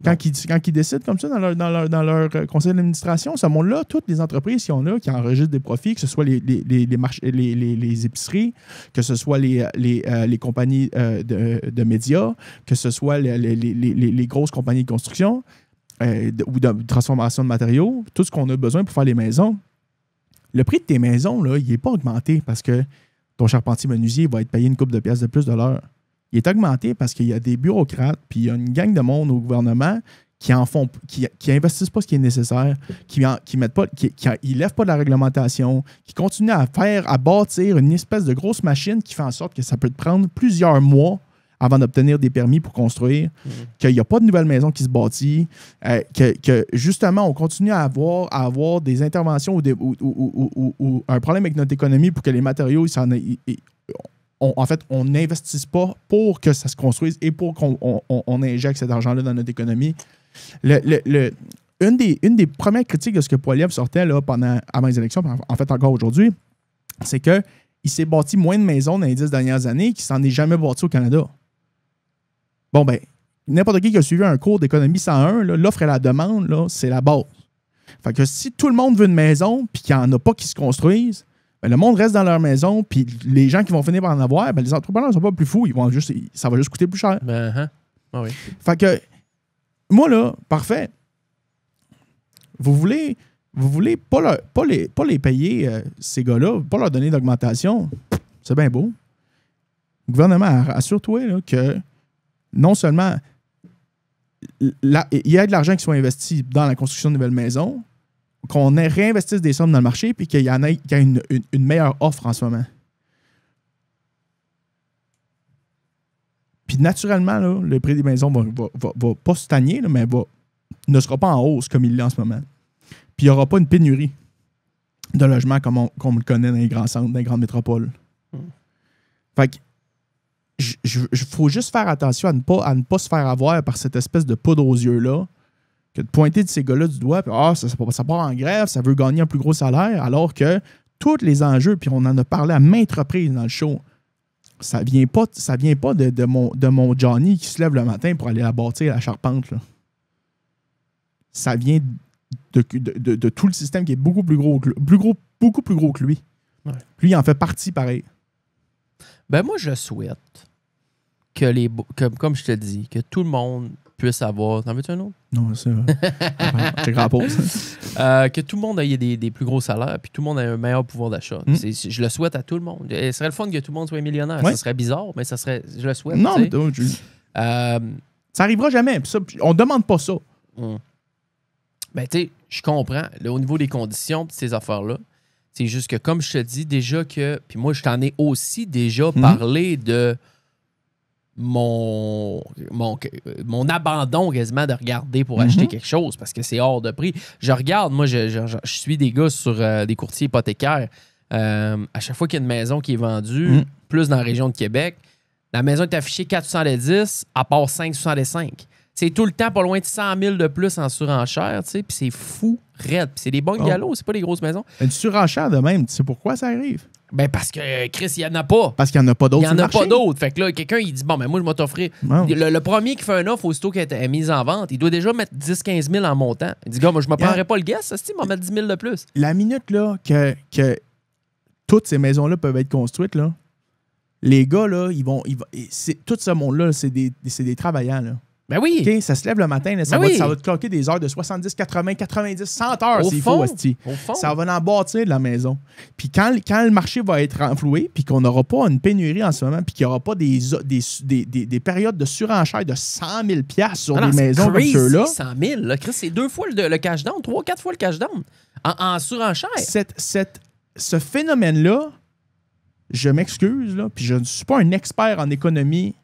Quand ils décident comme ça dans leur conseil d'administration, ce monde-là, toutes les entreprises qui ont là, qui enregistrent des profits, que ce soit les épiceries, que ce soit les compagnies de médias, que ce soit les grosses compagnies de construction ou de transformation de matériaux, tout ce qu'on a besoin pour faire les maisons, le prix de tes maisons, là, il n'est pas augmenté parce que ton charpentier menuisier va être payé une couple de pièces de plus de l'heure. Il est augmenté parce qu'il y a des bureaucrates, puis il y a une gang de monde au gouvernement qui investissent pas ce qui est nécessaire, qui lèvent pas de la réglementation, qui continuent à bâtir une espèce de grosse machine qui fait en sorte que ça peut te prendre plusieurs mois avant d'obtenir des permis pour construire, qu'il n'y a pas de nouvelle maison qui se bâtit, que justement, on continue à avoir des interventions ou un problème avec notre économie pour que les matériaux, on n'investisse pas pour que ça se construise et pour qu'on injecte cet argent-là dans notre économie. Une des premières critiques de ce que Poilievre sortait là, avant les élections, en fait encore aujourd'hui, c'est qu'il s'est bâti moins de maisons dans les 10 dernières années qu'il s'en est jamais bâti au Canada. Bon, ben, n'importe qui a suivi un cours d'économie 101, l'offre et la demande, là, c'est la base. Fait que si tout le monde veut une maison puis qu'il n'y en a pas qui se construisent, ben, le monde reste dans leur maison, puis les gens qui vont finir par en avoir, ben, les entrepreneurs ne sont pas plus fous, ça va juste coûter plus cher. Ah oui. Fait que, moi, là, parfait. Vous voulez pas les payer, ces gars-là, pas leur donner d'augmentation, c'est bien beau. Le gouvernement, assure-toi là, que non seulement il y a de l'argent qui soit investi dans la construction de nouvelles maisons, qu'on réinvestisse des sommes dans le marché puis qu'il y a une meilleure offre en ce moment. Puis naturellement, là, le prix des maisons va pas stagner, là, mais ne sera pas en hausse comme il l'est en ce moment. Puis il n'y aura pas une pénurie de logements comme on le connaît dans les grands centres, dans les grandes métropoles. Fait que il faut juste faire attention à ne pas se faire avoir par cette espèce de poudre aux yeux-là, que de pointer de ces gars-là du doigt, puis ça part en grève, ça veut gagner un plus gros salaire, alors que tous les enjeux, puis on en a parlé à maintes reprises dans le show, ça vient pas de mon Johnny qui se lève le matin pour aller la bâtir à la charpente. Là. Ça vient de tout le système qui est beaucoup plus gros que lui. Ouais. Lui, il en fait partie pareil. Ben moi, je souhaite que comme je te dis, que tout le monde puisse avoir... T'en veux-tu un autre? Non, c'est vrai. C'est grand pause. Que tout le monde ait des plus gros salaires puis tout le monde ait un meilleur pouvoir d'achat. Je le souhaite à tout le monde. Ce serait le fun que tout le monde soit millionnaire. Ouais. Ça serait bizarre, mais je le souhaite. Non, mais ça arrivera jamais. Ça, on ne demande pas ça. Ben, tu sais, je comprends. Là, au niveau des conditions et ces affaires-là, c'est juste que, comme je te dis, déjà que... Puis moi, je t'en ai aussi déjà parlé de mon abandon quasiment de regarder pour acheter quelque chose parce que c'est hors de prix. Je regarde, moi, je suis des gars sur des courtiers hypothécaires. À chaque fois qu'il y a une maison qui est vendue, plus dans la région de Québec, la maison est affichée 470 à part 565. C'est tout le temps pas loin de 100 000 de plus en surenchère, tu sais, puis c'est fou, raide. Puis c'est des bungalows, c'est pas des grosses maisons. Une surenchère de même, tu sais pourquoi ça arrive? Ben parce que, Chris, il n'y en a pas. Parce qu'il n'y en a pas Il d'autres n'y sur en le a marché. pas d'autres. Fait que là, quelqu'un, il dit, bon, ben moi, je vais t'offrir. Non. Le premier qui fait un offre aussitôt qu'elle est mise en vente, il doit déjà mettre 10-15 000 en montant. Il dit, gars, moi, je me prendrais pas le guess, ça, il m'en met 10 000 de plus. La minute là, que toutes ces maisons-là peuvent être construites, là, les gars, là, tout ce monde-là, c'est des travaillants. Là. Ben oui. OK? Ça se lève le matin, là, ça, Ben oui. ça va te cloquer des heures de 70, 80, 90, 100 heures Au s'il fond, faut, esti. au fond. Ça va en bâtir de la maison. Puis quand le marché va être renfloué, puis qu'on n'aura pas une pénurie en ce moment, puis qu'il n'y aura pas des périodes de surenchère de 100 000 $ sur Ah non, des c'est maisons comme crazy, ceux-là, 100 000, là, Chris, c'est 2 fois le cash down, 3-4 fois le cash down en surenchère. ce phénomène-là, je m'excuse, là, puis je ne suis pas un expert en économie.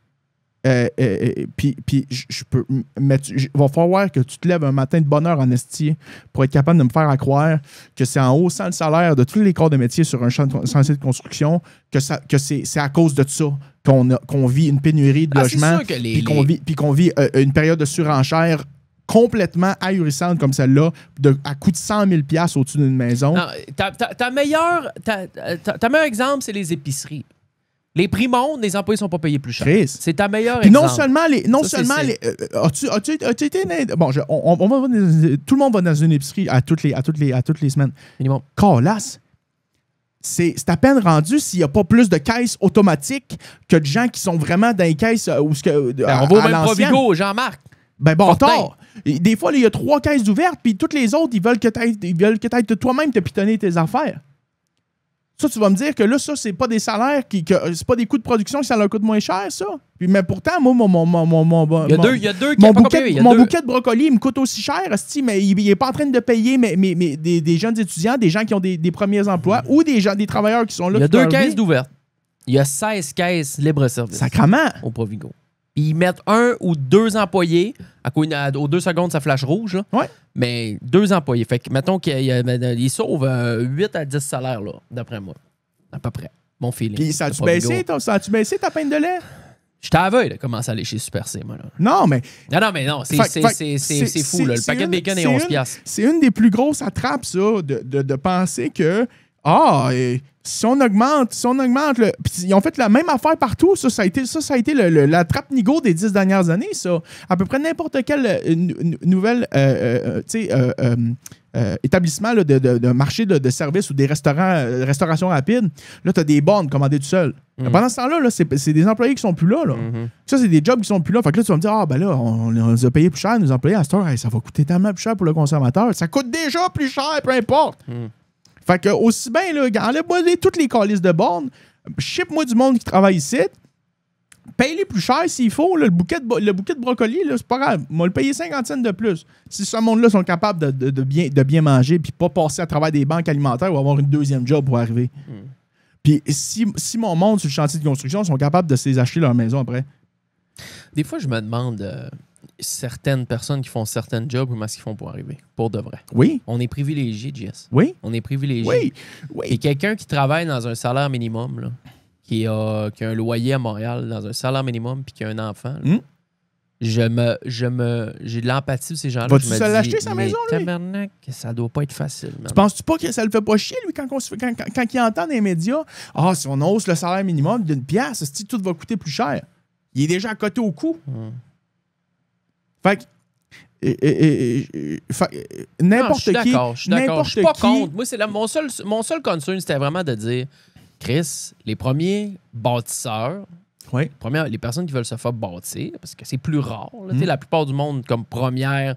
Puis je peux mettre. Il va falloir que tu te lèves un matin de bonne heure en esti pour être capable de me faire croire que c'est en haussant le salaire de tous les corps de métier sur un chantier de construction que c'est à cause de ça qu'on vit une pénurie de logements, puis qu'on vit une période de surenchère complètement ahurissante comme celle-là, à coût de 100 000 $ au-dessus d'une maison. Non, ta meilleur exemple, c'est les épiceries. Les prix montent, les employés ne sont pas payés plus cher. Chris. C'est ta meilleure Puis exemple. As-tu été bon, tout le monde va dans une épicerie à toutes les semaines. Minimum. Calasse. C'est à peine rendu s'il n'y a pas plus de caisses automatiques que de gens qui sont vraiment dans les caisses On va au même Provigo, Jean-Marc. Ben bon Fortin. tard. Des fois, il y a 3 caisses ouvertes, puis toutes les autres, ils veulent que tu ailles toi-même te pitonner tes affaires. Ça, tu vas me dire que là, ça, c'est pas des salaires, c'est pas des coûts de production que ça leur coûte moins cher, ça. Puis, mais pourtant, moi, Il y a deux qui mon ont pas copié, il y a mon deux. bouquet de brocoli, il me coûte aussi cher, esti, mais il est pas en train de payer des jeunes étudiants, des gens qui ont des premiers emplois ou des travailleurs qui sont là. Il y a toute 2 leur caisses vie. d'ouvertes. Il y a 16 caisses libre-service Sacrement. au Provigo. Puis ils mettent 1 ou 2 employés. Aux 2 secondes, ça flash rouge. Là. Ouais. Mais 2 employés. Fait que, mettons qu'ils sauvent 8 à 10 salaires, là, d'après moi. À peu près. Mon feeling. Puis, ça a-tu baissé ta peine de lait? J'étais à la veille de commencer à aller chez Super C, moi. Là. Non, mais... Non, c'est fou. Là. Le paquet de bacon est 11 $. C'est une des plus grosses attrapes, ça, de penser que si on augmente le... Puis ils ont fait la même affaire partout. Ça a été la trappe Nigo des 10 dernières années, ça. À peu près n'importe quel nouvelle établissement là, de marché de services ou des restauration rapide, là, tu as des bornes commandées tout seul. Pendant ce temps-là, c'est des employés qui sont plus là. Ça, c'est des jobs qui sont plus là. Fait que là, tu vas me dire, ben là, on les a payés plus cher, nos employés, à cette heure, ça va coûter tellement plus cher pour le consommateur. Ça coûte déjà plus cher, peu importe. Fait que aussi bien, là, enlève-moi toutes les calices de bornes, ship-moi du monde qui travaille ici, paye-les plus cher s'il faut. Là, le bouquet de brocoli, là, c'est pas grave. Moi, le payer 50 cents de plus. Si ce monde-là sont capables de bien manger puis pas passer à travers des banques alimentaires ou avoir une deuxième job pour arriver. Puis si mon monde sur le chantier de construction sont capables de se les acheter leur maison après. Des fois, je me demande certaines personnes qui font certains jobs, comment est-ce qu'ils font pour arriver? Pour de vrai. Oui. On est privilégiés, Jess. Oui. On est privilégiés. Oui. Et quelqu'un qui travaille dans un salaire minimum, là, qui a un loyer à Montréal, dans un salaire minimum, puis qui a un enfant, là, j'ai de l'empathie pour ces gens-là. Vas-tu se l'acheter, sa maison, lui? Tabarnak, ça doit pas être facile. Tu penses-tu pas que ça le fait pas chier, lui, quand il entend dans les médias, si on hausse le salaire minimum d'une pièce, tout va coûter plus cher. Il est déjà à côté au coût. Fait que n'importe qui. Je suis d'accord. Je suis pas contre. Moi, mon seul concern, c'était vraiment de dire, Chris, les premiers bâtisseurs, les personnes qui veulent se faire bâtir, parce que c'est plus rare. Là, la plupart du monde, comme première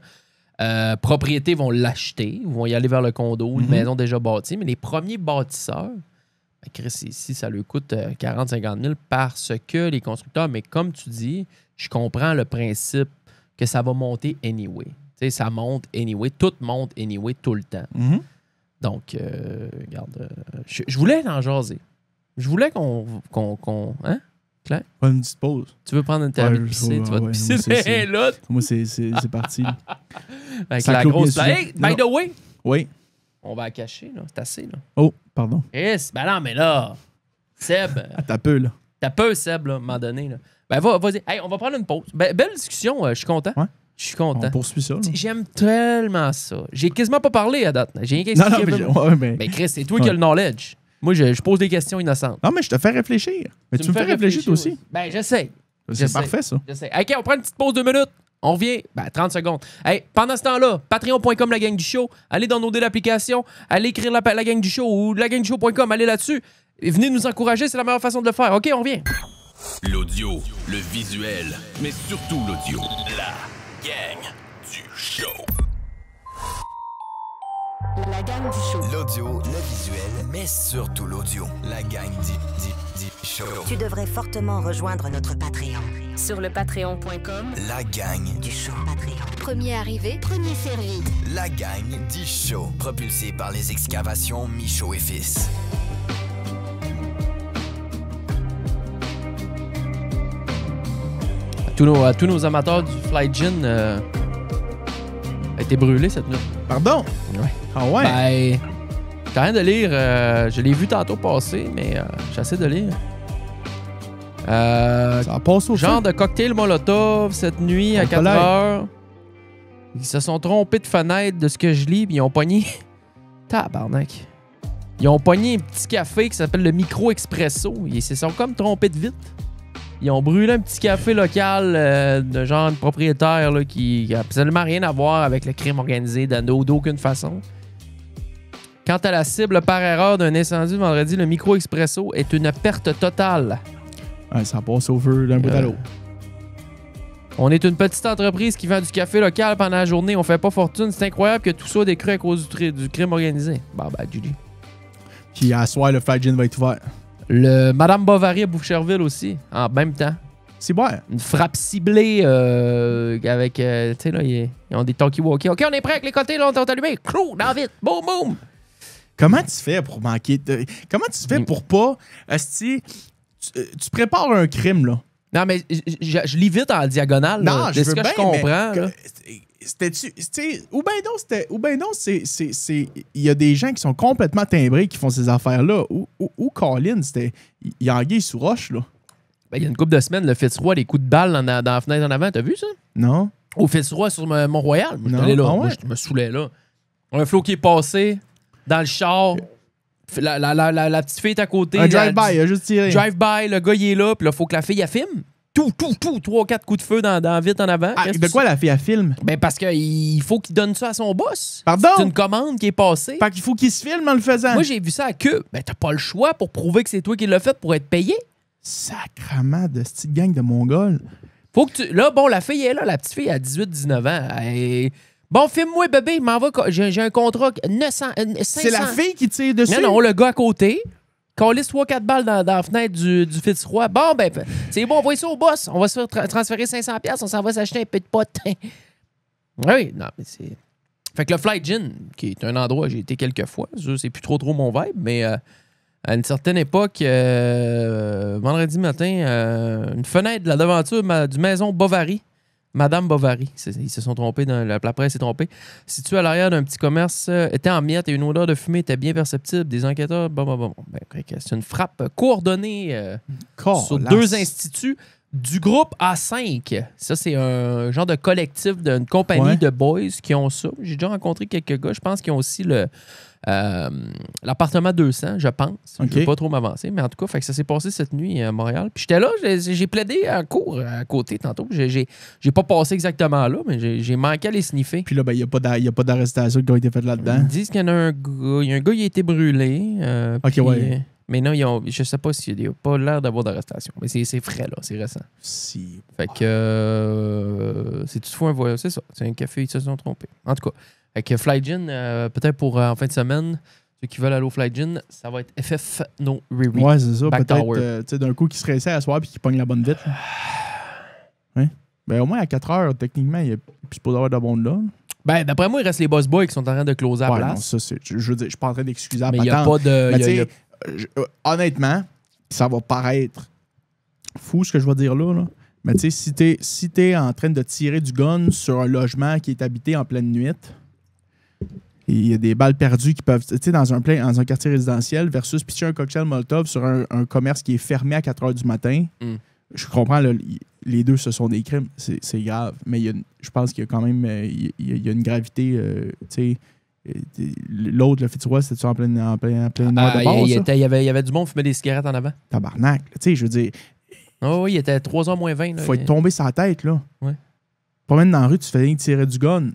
propriété, vont l'acheter, vont y aller vers le condo, une maison déjà bâtie. Mais les premiers bâtisseurs, Chris, ici, ça leur coûte 40-50 000 parce que les constructeurs, mais comme tu dis, je comprends le principe que ça va monter anyway. Tu sais, ça monte anyway. Tout monte anyway tout le temps. Donc, regarde, je voulais en jaser. Je voulais qu'on hein? Claire? Pas une petite pause. Tu veux prendre une table de pisser? Tu vas te pisser là. Moi, c'est parti. Avec la grosse... Hey, by the way! Oui. On va la cacher, là. C'est assez, là. Oh, pardon. Yes, ben non, mais là, Seb... T'as peu, là. T'as peu, Seb, là, à un moment donné, là. Ben, vas-y. Hey, on va prendre une pause. Belle discussion, je suis content. Ouais. Je suis content. On poursuit ça, là. J'aime tellement ça. J'ai quasiment pas parlé à date. J'ai rien Non, mais mais Chris, c'est toi qui as le knowledge. Moi, je pose des questions innocentes. Non, mais je te fais réfléchir. Mais tu me fais réfléchir toi aussi. Ben, j'essaie. C'est parfait, ça. J'essaie. OK, on prend une petite pause 2 minutes. On revient. Ben, 30 secondes. Hey, pendant ce temps-là, patreon.com, la gang du show. Allez downloader l'application. Allez écrire la gang du show ou lagangdushow.com. Allez là-dessus. Et venez nous encourager. C'est la meilleure façon de le faire. OK, on revient. L'audio, le visuel, mais surtout l'audio. La gang du show. La gang du show. L'audio, le visuel, mais surtout l'audio. La gang du show. Tu devrais fortement rejoindre notre Patreon. Sur le patreon.com. La gang Du show Patreon. Premier arrivé, premier servi. La gang du show. Propulsé par les excavations Michaud et Fils. À tous nos amateurs du Fly Gin a été brûlé cette nuit. Pardon? Ouais. Ah ouais? Ben, j'ai rien de lire. Je l'ai vu tantôt passer, mais j'essaie de lire. Ça a passé au Genre feu. de cocktail Molotov cette nuit à 4 collègue. heures. Ils se sont trompés de fenêtre de ce que je lis, puis ils ont pogné... Tabarnak. Ils ont pogné un petit café qui s'appelle le Micro Expresso. Ils se sont comme trompés de vitre. Ils ont brûlé un petit café local de genre de propriétaire là, qui n'a absolument rien à voir avec le crime organisé d'aucune façon. Quant à la cible par erreur d'un incendie vendredi, le Micro Expresso est une perte totale. Ouais, ça passe au feu d'un bout à l'autre. On est une petite entreprise qui vend du café local pendant la journée. On fait pas fortune. C'est incroyable que tout ça décrue à cause du crime organisé. Bah, GG. Puis à soir, le Fly Gin va être ouvert. Le Madame Bovary à Boucherville aussi, en même temps. C'est bon. Une frappe ciblée avec... tu sais, là, ils ont des talkie-walkie. OK, on est prêt avec les côtés, là, on t'a allumé. Clou, dans vite. Boum, boum. Comment tu fais pour manquer... Comment tu fais pour pas... Asti, tu prépares un crime, là. Non, mais je lis vite en diagonale. Non, là, je de ce veux que bien, je comprends. mais là. C'était-tu... tu sais, ou ben non, c'est... Il y a des gens qui sont complètement timbrés qui font ces affaires-là. Ou Colin, c'était... Il y a anguille sous roche, là. Ben, il y a une couple de semaines, le Fitzroy, les coups de balle dans la fenêtre en avant. T'as vu ça? Non? Au Fitzroy sur Mont-Royal. Moi, Non. j'étais allé là. Ah ouais? Moi, je me saoulais là. Un flot qui est passé dans le char. La petite fille est à côté. Un drive-by, il a juste tiré. Drive-by, le gars, il est là. Puis là, il faut que la fille, elle filme. Tout, 3-4 coups de feu dans vite en avant. Ah, Qu'est-ce de que quoi la fille, elle filme? Ben, parce qu'il faut qu'il donne ça à son boss. Pardon? C'est une commande qui est passée. Fait qu'il faut qu'il se filme en le faisant. Moi, j'ai vu ça à Cube. Ben, t'as pas le choix pour prouver que c'est toi qui l'as fait pour être payé. Sacrement de cette gang de Mongols. Faut que tu... Là, bon, la fille est là, la petite fille à 18-19 ans. Elle... Bon, filme-moi, bébé, m'en va. J'ai un contrat 900, 500. C'est la fille qui tire dessus? Non, le gars à côté. Calisse 3-4 balles dans la fenêtre du Fitzroy. Bon, ben, c'est bon, on va ça au boss. On va se faire transférer 500$. On s'en va s'acheter un peu de potin. Oui, non, mais c'est... Fait que le Fly Gin, qui est un endroit où j'ai été quelques fois, ça, c'est plus trop mon vibe, mais à une certaine époque, vendredi matin, une fenêtre de la devanture du maison Bovary, Madame Bovary, ils se sont trompés, la presse s'est trompée, située à l'arrière d'un petit commerce, était en miettes et une odeur de fumée était bien perceptible. Des enquêteurs, bon. Ben, c'est une frappe coordonnée sur 2 instituts du groupe A5. Ça, c'est un genre de collectif d'une compagnie de boys qui ont ça. J'ai déjà rencontré quelques gars, je pense qu'ils ont aussi l'appartement 200, je pense. Okay. Je ne vais pas trop m'avancer, mais en tout cas, fait que ça s'est passé cette nuit à Montréal. Puis j'étais là, j'ai plaidé en cours à côté tantôt. J'ai pas passé exactement là, mais j'ai manqué à les sniffer. Puis là, ben, il n'y a pas d'arrestation qui a été faite là-dedans. Ils disent qu'il y en a un gars, il y a un gars qui a été brûlé. Ok, puis, ouais. Mais non, je sais pas s'il n'y a pas l'air d'avoir d'arrestation. Mais c'est frais, là, c'est récent. Si. Fait que c'est toutefois un voyage, c'est ça. C'est un café, ils se sont trompés. En tout cas, avec Fly Gin, peut-être pour en fin de semaine, ceux qui veulent aller au Fly Gin, ça va être FF No Riri. Ouais, c'est ça. Back Tower. Peut-être, tu sais, d'un coup, qui se réessaie à soir puis qui pogne la bonne vitre. Hein? Ben, au moins, à 4 heures, techniquement, il est supposé avoir de la bonne là. Ben, d'après moi, il reste les boss boys qui sont en train de closer à la Ouais, place. non, ça, je veux dire, je suis pas en train d'excuser la Mais il n'y a patente. pas de. Mais il y a- tu il y a- sais, honnêtement, ça va paraître fou ce que je vais dire là. Mais tu sais, si t'es en train de tirer du gun sur un logement qui est habité en pleine nuit, et il y a des balles perdues qui peuvent, tu sais, dans un quartier résidentiel versus pitcher un cocktail Molotov sur un commerce qui est fermé à 4 heures du matin, je comprends, là, les deux, ce sont des crimes, c'est grave. Mais je pense qu'il y a quand même il y a une gravité, tu sais, L'autre, le Fitzroy, c'était-tu en plein noir de bord, ça? Il y avait du monde qui fumait des cigarettes en avant. Tabarnak. Tu sais, je veux dire, Oh, oui, il était 3h moins 20. Là. faut être tombé sur la tête, là. Ouais. Promène dans la rue, tu fais rien que tirer du gun.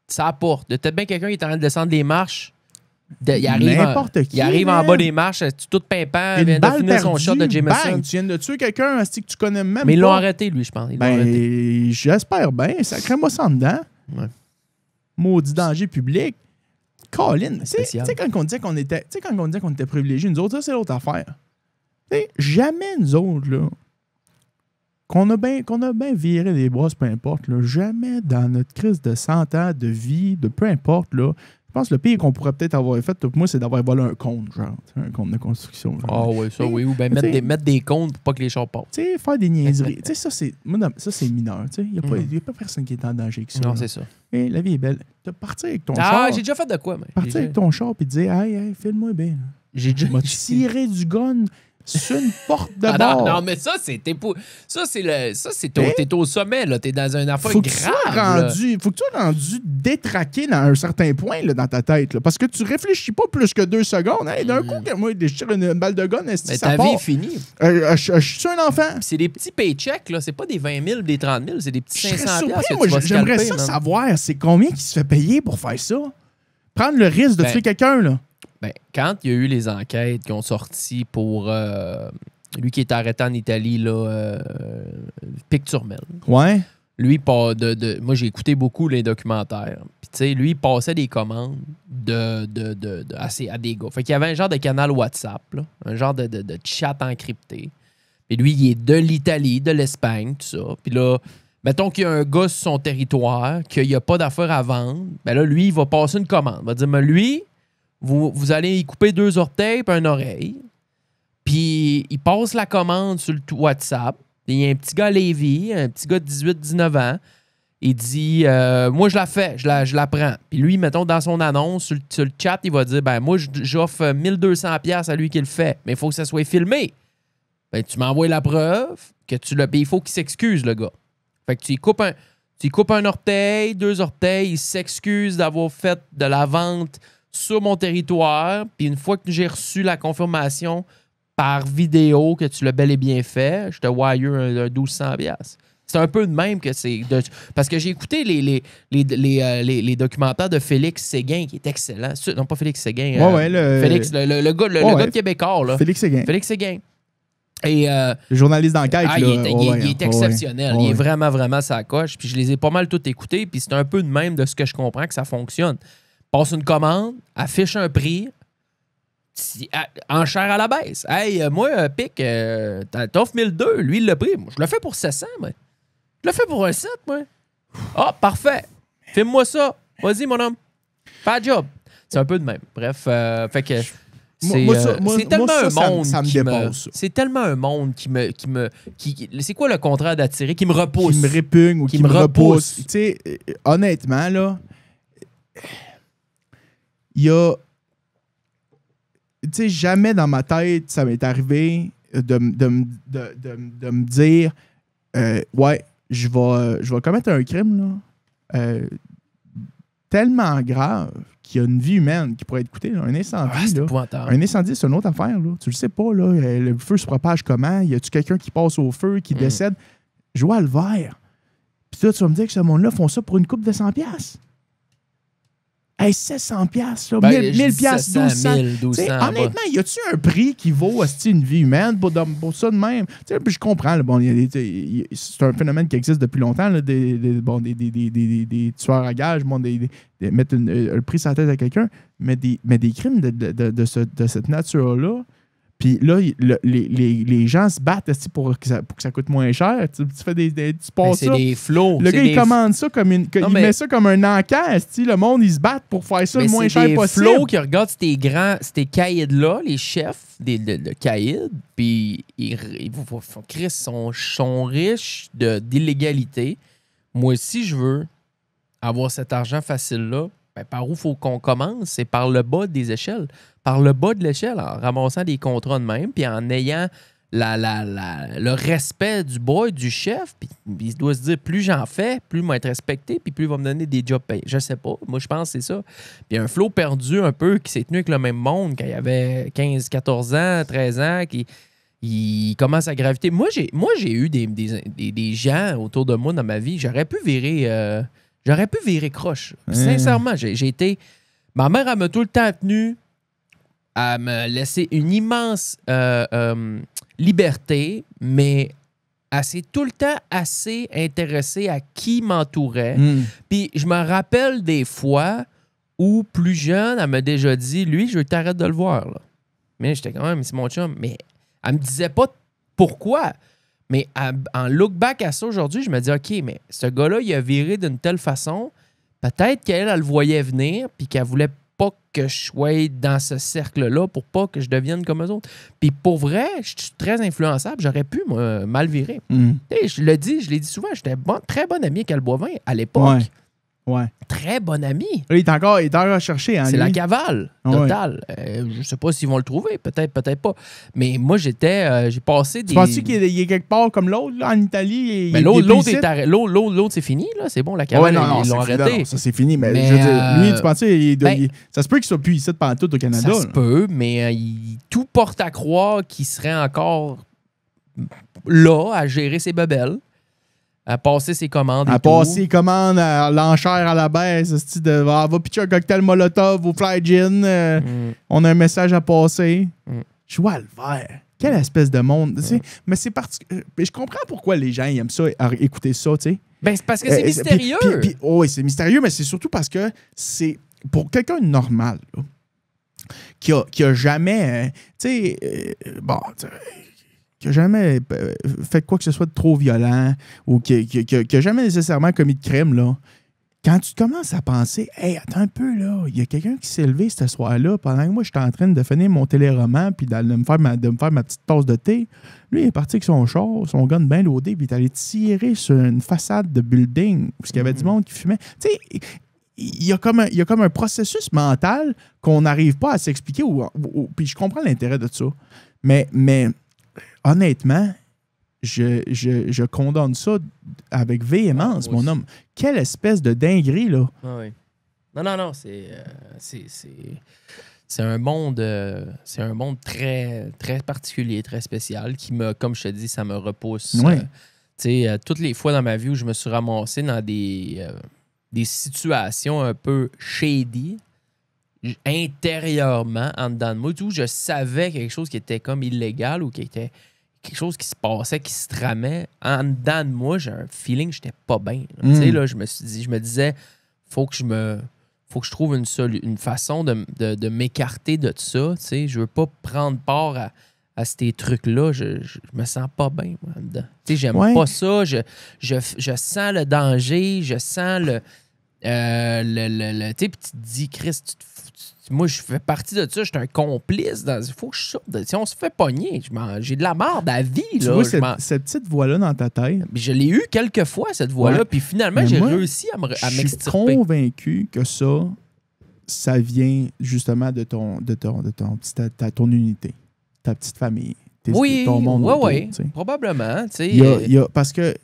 Ça apporte. Peut-être bien quelqu'un qui est en train de descendre les marches. Il arrive, N'importe qui, il arrive en man. bas des marches, tout pimpant, il Une vient de balle finir son perdue, shot de Jameson. bang, tu viens de tuer quelqu'un que tu connais même Mais ils l'ont pas. arrêté, lui, je pense. Ils l'ont arrêté. Ben, j'espère bien. Sacrez-moi ça en dedans. Ouais. Maudit danger public. Colin, tu Spécial. sais, quand on disait qu'on était privilégiés, nous autres, ça, c'est l'autre affaire. Tu sais, jamais nous autres, là, qu'on a bien viré les brosses, peu importe, là, jamais dans notre crise de 100 ans, de vie, de peu importe, là, je pense que le pire qu'on pourrait peut-être avoir fait, pour moi, c'est d'avoir volé un compte, genre, un compte de construction. Genre. Ah oui, ça, oui. Ou bien T'sais, mettre des comptes pour pas que les chars passent. Tu sais, faire des niaiseries. Tu sais, ça, c'est mineur. Tu sais, il n'y a pas personne qui est en danger avec ça. Non, là. c'est ça. Et la vie est belle. De partir avec ton char. J'ai déjà fait de quoi, mais. Partir avec ton char et dire, hey, file-moi bien. J'ai déjà. M'a tiré du gun sur une porte de Ah bord. non, mais ça, c'est t'es au sommet, là. T'es dans une affaire Faut que tu sois grave. faut que tu sois rendu détraqué dans un certain point là, dans ta tête. Là, parce que tu réfléchis pas plus que 2 secondes. Hey, d'un coup, moi, je tire une balle de gun, est-ce que Mais ça ta part? vie est finie. Je suis un enfant. Puis c'est des petits paychecks, là. C'est pas des 20 000, des 30 000, c'est des petits Je serais 500 surpris. que Moi, tu vas j'aimerais scalper, ça man. savoir, c'est combien qui se fait payer pour faire ça? Prendre le risque de Ben, tuer quelqu'un, là. Ben, quand il y a eu les enquêtes qui ont sorti pour lui qui est arrêté en Italie, là, Picturmel. Ouais. Lui, moi, j'ai écouté beaucoup les documentaires. Puis, tu sais, lui, il passait des commandes à des gars. Fait qu'il y avait un genre de canal WhatsApp, là, un genre de chat encrypté. Puis lui, il est de l'Italie, de l'Espagne, tout ça. Puis là, mettons qu'il y a un gars sur son territoire, qu'il n'y a pas d'affaires à vendre, ben là, lui, il va passer une commande. Il va dire, mais lui, vous allez y couper 2 orteils et une oreille. Puis il passe la commande sur le WhatsApp. Il y a un petit gars à Lévis, un petit gars de 18-19 ans. Il dit moi, je la fais, je la prends. Puis lui, mettons, dans son annonce, sur le chat, il va dire ben moi, j'offre 1200$ à lui qui le fait. Mais il faut que ça soit filmé. Ben, tu m'envoies la preuve que tu l'as. Puis il faut qu'il s'excuse, le gars. Fait que tu y coupes un orteil, 2 orteils, il s'excuse d'avoir fait de la vente sur mon territoire. Puis une fois que j'ai reçu la confirmation par vidéo que tu l'as bel et bien fait, je te wire un 1200$. C'est un peu de même que c'est... Parce que j'ai écouté les documentaires de Félix Séguin, qui est excellent. Non, pas Félix Séguin. Félix, le gars de Québécois, là. Félix Séguin. Félix Séguin. Et, le journaliste d'enquête, là. il est exceptionnel. Ouais. Il est vraiment, vraiment sa coche. Puis je les ai pas mal tous écoutés. Puis c'est un peu de même de ce que je comprends que ça fonctionne. Passe une commande, affiche un prix, enchère à la baisse. Hey, moi, Pic, t'offres 1002. Lui, il l'a pris. Moi, je le fais pour 700, moi. Je le fais pour un 7, moi. Ah, parfait. Filme-moi ça. Vas-y, mon homme. Fais le job. C'est un peu de même. Bref, fait que... C'est tellement un monde ça me dépasse. C'est tellement un monde qui c'est quoi le contraire d'attirer? Qui me repousse. Qui me répugne ou qui me repousse. Tu sais, honnêtement, là, il y a... Tu sais, jamais dans ma tête, ça m'est arrivé de me dire ouais, je vais commettre un crime là, tellement grave qu'il y a une vie humaine qui pourrait être coûtée. Là, un incendie, un incendie, c'est une autre affaire. Là. Tu le sais pas, là, le feu se propage comment? Y a-tu quelqu'un qui passe au feu, qui décède? Je vois le verre. Puis là, tu vas me dire que ce monde-là font ça pour une coupe de 100$. Hey, 700$, là, 1000$, 1200$. Honnêtement, y a-tu un prix qui vaut une vie humaine pour ça de même? Puis je comprends, là, bon, c'est un phénomène qui existe depuis longtemps, là, des tueurs à gages, bon, mettre un prix sur la tête à quelqu'un, mais des crimes de cette nature-là. Puis là, les gens se battent pour que ça coûte moins cher. Tu fais tu passes c'est ça. des flots. Le gars, il commande ça comme il met ça comme un enquête. Le monde, ils se battent pour faire ça le moins cher possible. C'est des flots qui regardent ces caïds-là, les chefs de caïds, puis Chris sont riches d'illégalité. Moi aussi, je veux avoir cet argent facile-là. Ben, par où il faut qu'on commence? C'est par le bas des échelles. Par le bas de l'échelle, en ramassant des contrats de même, puis en ayant le respect du boy, du chef, puis il doit se dire, plus j'en fais, plus il va être respecté, puis plus il va me donner des jobs payés. Je sais pas. Moi, je pense que c'est ça. Puis un flow perdu un peu qui s'est tenu avec le même monde quand il avait 15, 14 ans, 13 ans, il commence à graviter. Moi, j'ai eu des gens autour de moi dans ma vie. J'aurais pu virer croche. Sincèrement, j'ai été... Ma mère, elle m'a tout le temps tenu à me laisser une immense liberté, mais elle s'est tout le temps assez intéressée à qui m'entourait. Puis je me rappelle des fois où, plus jeune, elle m'a déjà dit, lui, je veux que t'arrêtes de le voir. Là. Mais j'étais quand même, c'est mon chum. Mais elle me disait pas pourquoi. Mais en look back à ça aujourd'hui, je me dis, OK, mais ce gars-là, il a viré d'une telle façon, peut-être qu'elle, elle le voyait venir, puis qu'elle voulait pas que je sois dans ce cercle-là pour pas que je devienne comme eux autres. Puis pour vrai, je suis très influençable. J'aurais pu, moi, mal virer. Je l'ai dit souvent, j'étais très bon ami avec Al Boivin à l'époque. Ouais. Très bon ami. Il est encore recherché. Hein, c'est lui. la cavale totale. Je sais pas s'ils vont le trouver. Peut-être pas. Mais moi, j'ai passé des... Tu penses-tu qu'il est quelque part comme l'autre, là, en Italie? Mais l'autre, c'est fini, là. C'est bon, la cavale, ils l'ont arrêté. Non, ça, c'est fini. Mais je veux dire, lui, tu pensais... ça se peut qu'il soit plus ici pendant tout au Canada. Ça se peut, mais tout porte à croire qu'il serait encore là à gérer ses bebelles. À passer ses commandes. À passer ses commandes, à l'enchère à la baisse, va pitcher un cocktail Molotov au Fly Gin. On a un message à passer. Je vois le vert. Quelle espèce de monde. Mais c'est je comprends pourquoi les gens aiment ça, écouter ça, tu sais. Ben, c'est parce que c'est mystérieux. Oui, c'est mystérieux, mais c'est surtout parce que c'est pour quelqu'un de normal, là, qui a jamais. Tu sais, qui n'a jamais fait quoi que ce soit de trop violent ou qui n'a jamais nécessairement commis de crime, là, quand tu commences à penser, hey, attends un peu, là, il y a quelqu'un qui s'est levé ce soir-là pendant que moi, j'étais en train de finir mon téléroman puis de me faire ma petite tasse de thé. Lui, il est parti avec son char, son gun bien loadé, puis il est allé tirer sur une façade de building parce qu'il y avait du monde qui fumait. Tu sais, il y a comme un processus mental qu'on n'arrive pas à s'expliquer. Puis je comprends l'intérêt de ça. Mais honnêtement, je condamne ça avec véhémence, mon homme. Quelle espèce de dinguerie, là. Ah oui. Non, c'est un monde très, très particulier, très spécial, qui me, comme je te dis, ça me repousse. Toutes les fois dans ma vie où je me suis ramassé dans des situations un peu shady, intérieurement, en dedans de moi, où je savais quelque chose qui était comme illégal ou qui était quelque chose qui se passait, qui se tramait, en dedans de moi, j'ai un feeling que j'étais pas bien. Tu sais, là, je me disais, faut que je trouve une façon de m'écarter de ça. Tu sais, je veux pas prendre part à ces trucs-là. Je me sens pas bien, moi, dedans. Tu sais, j'aime pas ça. Je sens le danger, je sens le tu sais, puis tu te dis, Chris, moi, je fais partie de ça, je suis un complice. Il faut que je sorte. Si on se fait pogner, j'ai de la merde à vie. Tu vois cette petite voix-là dans ta tête? Je l'ai eu quelques fois, cette voix-là, puis finalement, j'ai réussi à m'extirper. Je suis convaincu que ça vient justement de ton unité, ta petite famille, ton monde autour. Oui, probablement. Parce que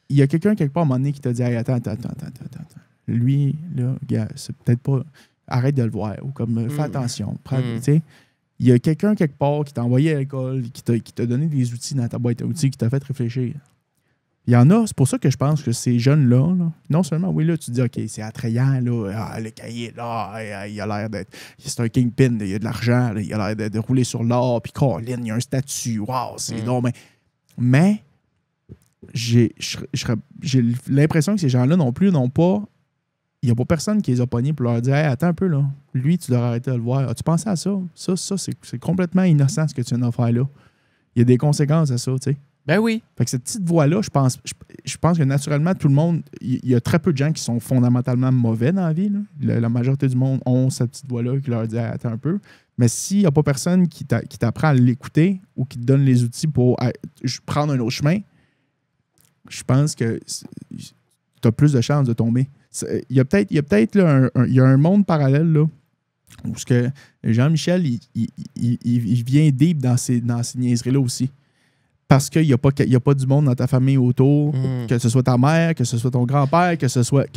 il y a quelqu'un quelque part à un moment donné qui t'a dit hey, attends. Lui, là, gars, c'est peut-être pas... Arrête de le voir. Ou comme, fais attention. Il y a quelqu'un quelque part qui t'a envoyé à l'école, qui t'a donné des outils dans ta boîte à outils, qui t'a fait réfléchir. Il y en a, c'est pour ça que je pense que ces jeunes-là, non seulement, oui, là, tu te dis, OK, c'est attrayant, là, le cahier, là, il a l'air d'être... C'est un kingpin, il y a de l'argent, là, il a l'air de rouler sur l'or, puis Colin, il y a un statut, wow, c'est drôle. Mais j'ai l'impression que ces gens-là n'ont pas... Il n'y a pas personne qui les a pognés pour leur dire hey, attends un peu, là. Lui, tu dois arrêter de le voir. As-tu pensé à ça? Ça, c'est complètement innocent ce que tu viens de faire là. Il y a des conséquences à ça, tu sais. Ben oui. Fait que cette petite voix-là, je pense que naturellement, tout le monde, il y a très peu de gens qui sont fondamentalement mauvais dans la vie. Là. La majorité du monde ont cette petite voix-là qui leur dit hey, attends un peu. Mais s'il n'y a pas personne qui t'apprend à l'écouter ou qui te donne les outils pour prendre un autre chemin, je pense que tu as plus de chances de tomber. Il y a peut-être là, il y a un monde parallèle là, où ce que Jean-Michel il vient deep dans ces niaiseries-là aussi. parce qu'il n'y a pas du monde dans ta famille autour, Mm. que ce soit ta mère, que ce soit ton grand-père, que ce soit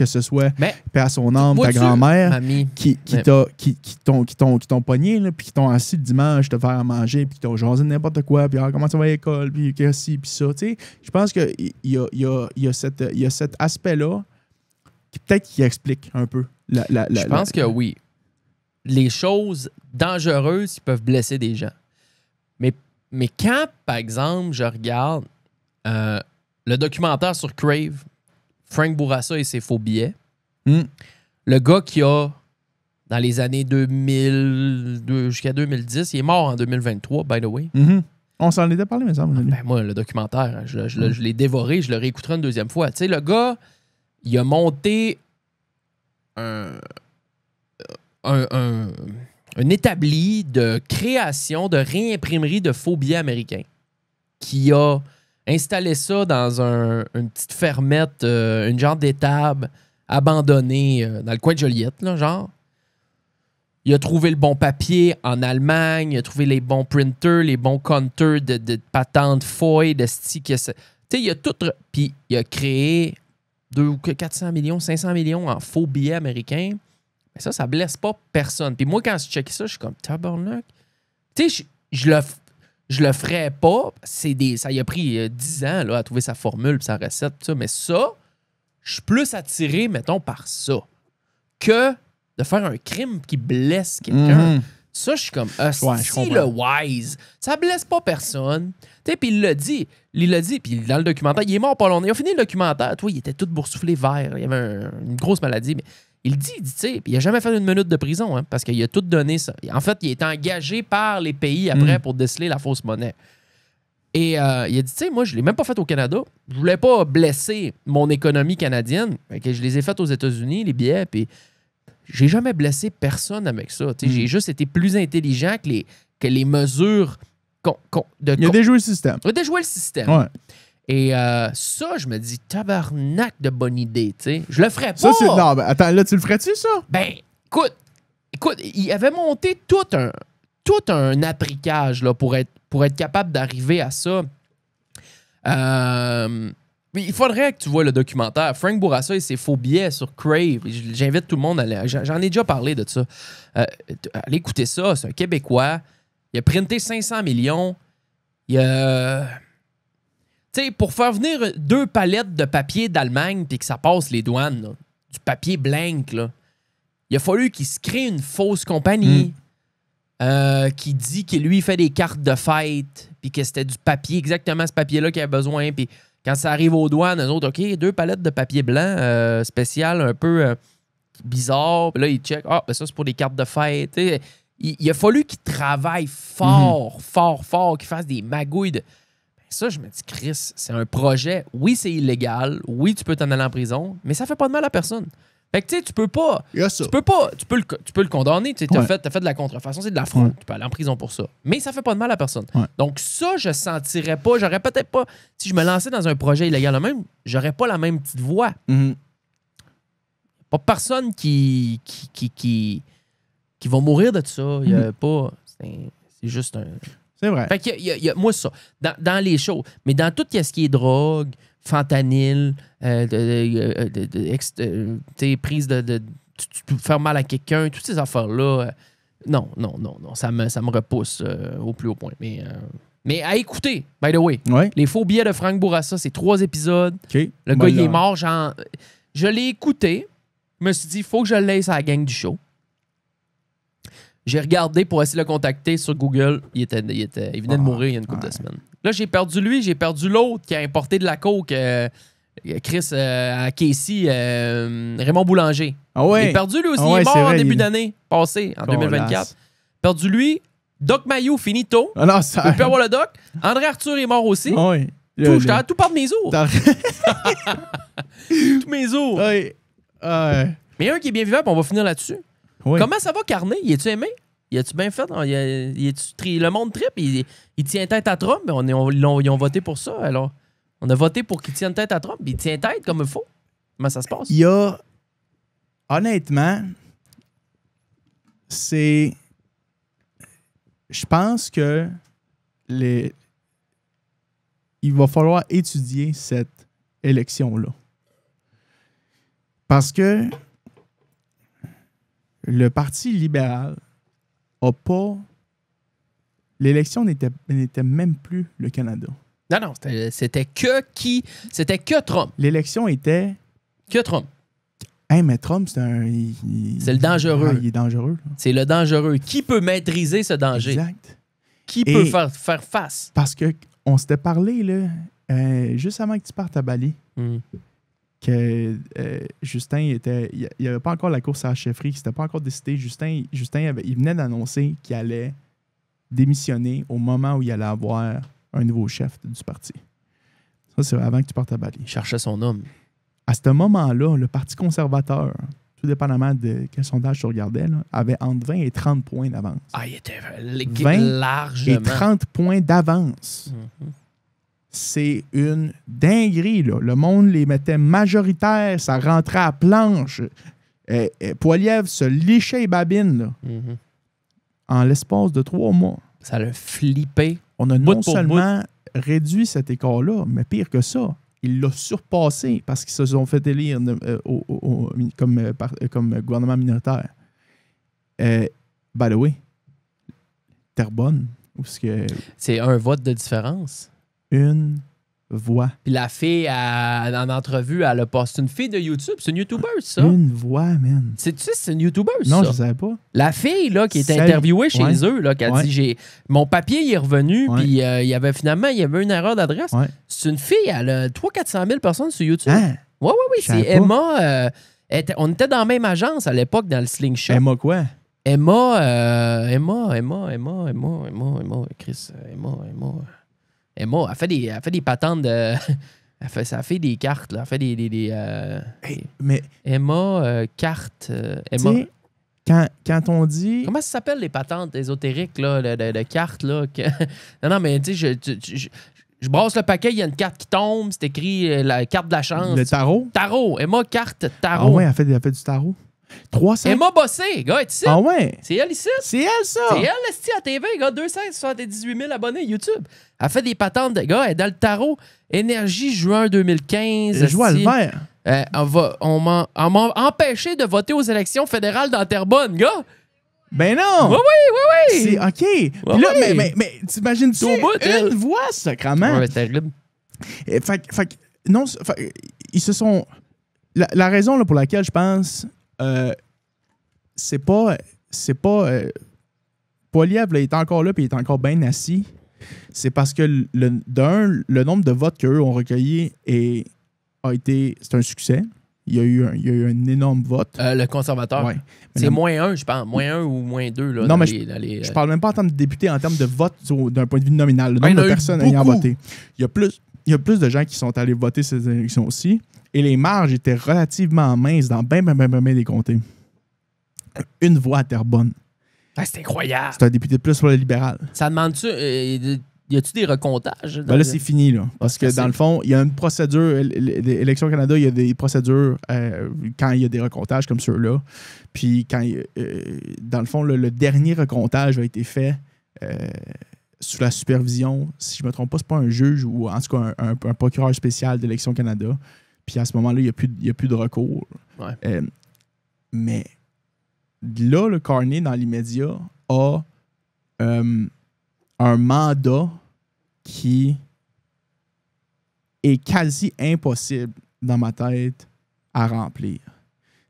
Mais, paix à son âme, ta vois-tu, grand-mère, mamie, qui Mais- t'ont pogné, là, puis qui t'ont assis le dimanche te faire à manger, puis qui t'ont jasé n'importe quoi, puis comment tu vas à l'école, puis que ci, puis ça. Tu sais, je pense qu'il y a cet aspect-là qui peut-être qui explique un peu je pense que oui. Les choses dangereuses, ils peuvent blesser des gens. Mais quand, par exemple, je regarde le documentaire sur Crave, Frank Bourassa et ses faux billets, le gars qui a, dans les années 2000 jusqu'à 2010, il est mort en 2023, by the way. Mhm. On s'en était parlé, mais ça, Ben, moi, le documentaire, je l'ai dévoré, je le réécouterai une deuxième fois. Tu sais, le gars, il a monté un établi de création, de réimprimerie de faux billets américains qui a installé ça dans une petite fermette, une genre d'étable abandonnée dans le coin de Joliette, là, genre. Il a trouvé le bon papier en Allemagne, il a trouvé les bons printers, les bons counters de patentes foil, de stick. Tu sais, il a tout. Puis il a créé 400 millions, 500 millions en faux billets américains. Mais ça blesse pas personne. Puis moi, quand je check ça, je suis comme tabarnak. Tu sais, je le ferais pas. Ça y a pris 10 ans là, à trouver sa formule et sa recette. Tout ça. Mais ça, je suis plus attiré, mettons, par ça que de faire un crime qui blesse quelqu'un. Mhm. Ça, je suis comme, je comprends. le wise. Ça blesse pas personne. Tu sais, puis il l'a dit. Puis dans le documentaire, il est mort pas longtemps. Il a fini le documentaire. Toi, il était tout boursouflé vert. Il avait une grosse maladie. Mais il dit, tu sais, puis il a jamais fait une minute de prison, hein, parce qu'il a tout donné ça. En fait, il est engagé par les pays après pour déceler la fausse monnaie. Et il a dit, tu sais, moi, je l'ai même pas fait au Canada. Je voulais pas blesser mon économie canadienne. Fait que je les ai faites aux États-Unis, les billets, puis j'ai jamais blessé personne avec ça. Tu sais, j'ai juste été plus intelligent que les mesures Il a déjoué le système. Il a déjoué le système. Ouais. Et ça, je me dis, tabarnak de bonne idée, tu sais. Je le ferais pas. Ça, c'est. Non, ben, attends, là, tu le ferais-tu, ça? Ben, écoute, il avait monté tout un appliquage là, pour être capable d'arriver à ça. Mais il faudrait que tu vois le documentaire. Frank Bourassa et ses faux billets sur Crave. J'invite tout le monde à aller. J'en ai déjà parlé de ça. Allez écouter ça. C'est un Québécois. Il a printé 500 millions. Tu sais, pour faire venir 2 palettes de papier d'Allemagne puis que ça passe les douanes, là, du papier blanc, là, il a fallu qu'il se crée une fausse compagnie qui dit que lui, il fait des cartes de fête puis que c'était du papier, exactement ce papier-là qu'il avait besoin. Puis quand ça arrive aux douanes, eux autres, OK, 2 palettes de papier blanc spécial, un peu bizarre. Puis là, ils checkent, ben ça, c'est pour des cartes de fête. T'sais. Il a fallu qu'il travaille fort, qu'il fasse des magouilles de... Ça, je me dis, Chris, c'est un projet. Oui, c'est illégal. Oui, tu peux t'en aller en prison, mais ça fait pas de mal à personne. Fait que, tu sais, tu peux pas... Il y a ça. Tu peux le condamner. Tu as fait de la contrefaçon, c'est de la fraude. Ouais. Tu peux aller en prison pour ça. Mais ça fait pas de mal à personne. Ouais. Donc ça, je sentirais pas... J'aurais peut-être pas... Si je me lançais dans un projet illégal même, j'aurais pas la même petite voix. Mhm. Pas personne qui va mourir de ça. Il y a pas... C'est juste un... C'est vrai. Fait qu'il y a moi, ça. Dans les choses. Mais dans tout ce qui est drogue, fentanyl, prise tu peux faire mal à quelqu'un, toutes ces affaires-là, non. Ça me repousse au plus haut point. Mais à écouter, by the way. Ouais. Les faux billets de Frank Bourassa, c'est 3 épisodes. OK. Le Ben gars, il là, est mort. Je l'ai écouté. Je me suis dit, il faut que je le laisse à la gang du show. J'ai regardé pour essayer de le contacter sur Google. Il venait de mourir il y a une couple de semaines. Là, j'ai perdu lui, j'ai perdu l'autre qui a importé de la coke, Chris, à Casey, Raymond Boulanger. Ah ouais. J'ai perdu lui aussi. Ah Il ouais, est mort c'est en vrai, début il- d'année passée, en Oh, 2024. las. Perdu lui. Doc Mayou, finito. Ah non, ça. Je peux avoir le doc. André Arthur est mort aussi. Ah ouais. Tout, j'étais à tout part de mes os. T'as- Tous mes os. Ouais. Ouais. Mais il y a un qui est bien vivant, puis on va finir là-dessus. Ouais. Comment ça va, Carnet? Y es-tu aimé? Y a-tu bien fait? Le monde trip, il tient tête à Trump, mais ils ont voté pour ça. Alors, on a voté pour qu'il tienne tête à Trump, puis il tient tête comme il faut. Comment ça se passe? Il y a. Honnêtement, c'est. Je pense que il va falloir étudier cette élection-là. Parce que le Parti libéral n'a pas... L'élection n'était même plus le Canada. Non, c'était que Trump. L'élection était... Que Trump. Hey, mais Trump, c'est le dangereux. Il est dangereux. Là. C'est le dangereux. Qui peut maîtriser ce danger? Exact. Qui peut faire face? Parce qu'on s'était parlé, là, juste avant que tu partes à Bali, que Justin il n'y avait pas encore la course à la chefferie, c'était pas encore décidé. Justin il venait d'annoncer qu'il allait démissionner au moment où il allait avoir un nouveau chef du parti. Ça, c'est avant que tu partes à Bali. Il cherchait son homme. À ce moment-là, le Parti conservateur, tout dépendamment de quel sondage tu regardais, là, avait entre 20 et 30 points d'avance. Ah, il était 20 largement. et 30 points d'avance. C'est une dinguerie, là. Le monde les mettait majoritaires, ça rentrait à planche. Poilievre se lichait les babines, là. En l'espace de 3 mois. Ça l'a flippé. On a non seulement réduit cet écart-là, mais pire que ça, il l'a surpassé parce qu'ils se sont fait élire comme gouvernement minoritaire. By the way, Terrebonne, c'est un vote de différence. Une voix. Puis la fille, en entrevue, elle a posté. C'est une fille de YouTube. C'est une YouTubeuse, ça. Une voix, man. Tu sais, c'est une YouTubeuse, non, ça. je ne savais pas. La fille là, qui était interviewée chez eux, là, qui a dit mon papier il est revenu, puis il y avait une erreur d'adresse. C'est une fille, elle a 300-400 000 personnes sur YouTube. Hein? Oui. C'est Emma. On était dans la même agence à l'époque, dans le Slingshot. Emma quoi? Emma, elle fait des patentes de. Ça fait des cartes, là. Elle fait mais Emma, cartes. Emma. Quand on dit. Comment ça s'appelle les patentes ésotériques, là, de cartes, là? Non, mais tu sais, je brasse le paquet, il y a une carte qui tombe, c'est écrit la carte de la chance. Le tarot? Tarot. Emma, carte, tarot. Ah ouais, elle fait du tarot. 300. Emma Bossé, gars, tu sais. Ah ouais? C'est elle ici. C'est elle, ça. C'est elle, esti, à TV, gars, 278 000 abonnés YouTube. Elle fait des patentes de gars, elle est dans le tarot. Énergie, juin 2015. Je joue à le vert. On m'a empêché de voter aux élections fédérales dans Terrebonne, gars. Ben non! Oui. C'est OK. Puis là, mais t'imagines-tu une voix, sacrément? Ouais, c'est terrible. Ils se sont... La raison là, pour laquelle je pense... c'est pas Poilievre est encore là puis il est encore bien assis. C'est parce que le nombre de votes qu'eux ont recueilli c'est un succès. Il y a eu un énorme vote. Le conservateur. Ouais. C'est -1, je pense. -1 ou -2. Là, non, mais je parle même pas en termes de députés, en termes de vote d'un point de vue nominal. Le nombre de personnes ayant voté. Il y a plus de gens qui sont allés voter ces élections aussi. Et les marges étaient relativement minces dans bien des comtés. Une voix à Terrebonne. Ah, c'est incroyable. C'est un député de plus pour le libéral. Ça demande-tu... y a-tu des recomptages? Ben là, c'est fini, là. Parce que dans le fond, il y a une procédure. Élections Canada, il y a des procédures quand il y a des recomptages comme ceux-là. Puis, dans le fond, le dernier recomptage a été fait sous la supervision, si je ne me trompe pas, c'est pas un juge ou en tout cas un procureur spécial d'Élections Canada. Puis à ce moment-là, il n'y a plus de recours. Ouais. Mais là, le Carney, dans l'immédiat, a un mandat qui est quasi impossible dans ma tête à remplir.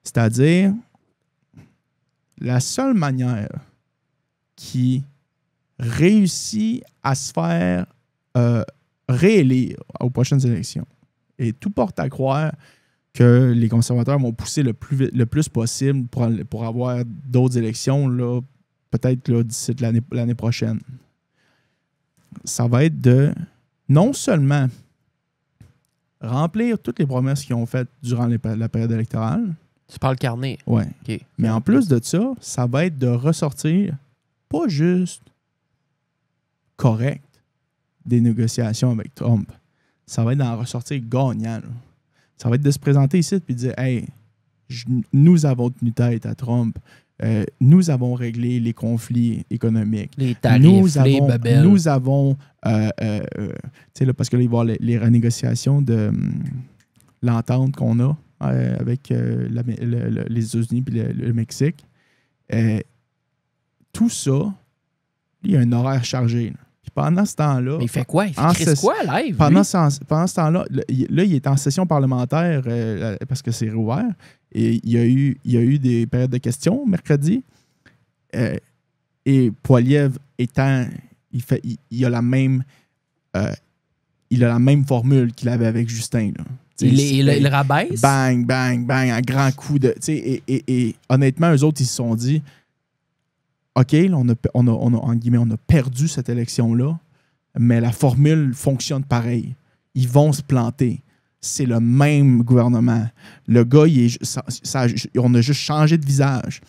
C'est-à-dire, la seule manière qui réussit à se faire réélire aux prochaines élections, et tout porte à croire que les conservateurs vont pousser le plus possible pour avoir d'autres élections, là, peut-être là, d'ici l'année prochaine. Ça va être de non seulement remplir toutes les promesses qu'ils ont faites durant la période électorale. Tu parles Carney. Oui. Okay. Mais en plus de ça va être de ressortir pas juste correct des négociations avec Trump. Ça va être d'en ressortir gagnant. Là. Ça va être de se présenter ici et de dire « Hey, nous avons tenu tête à Trump. nous avons réglé les conflits économiques. Les tarifs, les babelles. Nous avons, tu sais, là, parce que là, il va y avoir les renégociations de l'entente qu'on a avec les États-Unis et le Mexique. Tout ça, il y a un horaire chargé. Là. Puis pendant ce temps-là... Mais il fait quoi? Il fait quoi, live? Pendant ce temps-là, il est en session parlementaire parce que c'est rouvert. Et il y a eu des périodes de questions mercredi. Et Poilievre étant... Il a la même formule qu'il avait avec Justin. Là. Il rabaisse? Bang, bang, bang, un grand coup de... Et honnêtement, eux autres, ils se sont dit... OK, là, on a perdu cette élection-là, mais la formule fonctionne pareil. Ils vont se planter. C'est le même gouvernement. Le gars, on a juste changé de visage.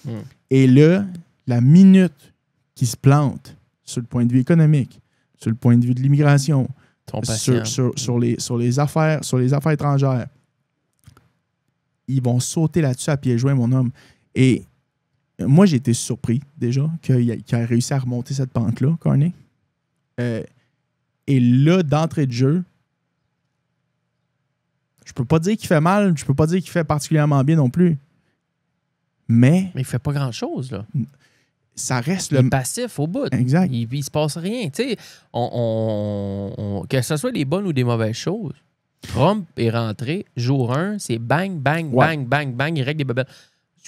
Et là, la minute qu'il se plante sur le point de vue économique, sur le point de vue de l'immigration, sur les affaires étrangères, ils vont sauter là-dessus à pieds joints, mon homme. Et moi, j'ai été surpris, déjà, qu'il a réussi à remonter cette pente-là, Carney. Et là, d'entrée de jeu, je peux pas dire qu'il fait mal, je peux pas dire qu'il fait particulièrement bien non plus. Mais il fait pas grand-chose, là. Ça reste il est passif au bout. Exact. Il se passe rien. Tu sais, que ce soit des bonnes ou des mauvaises choses, Trump est rentré, jour 1, c'est bang, bang, bang, bang, bang, il règle des bebelles.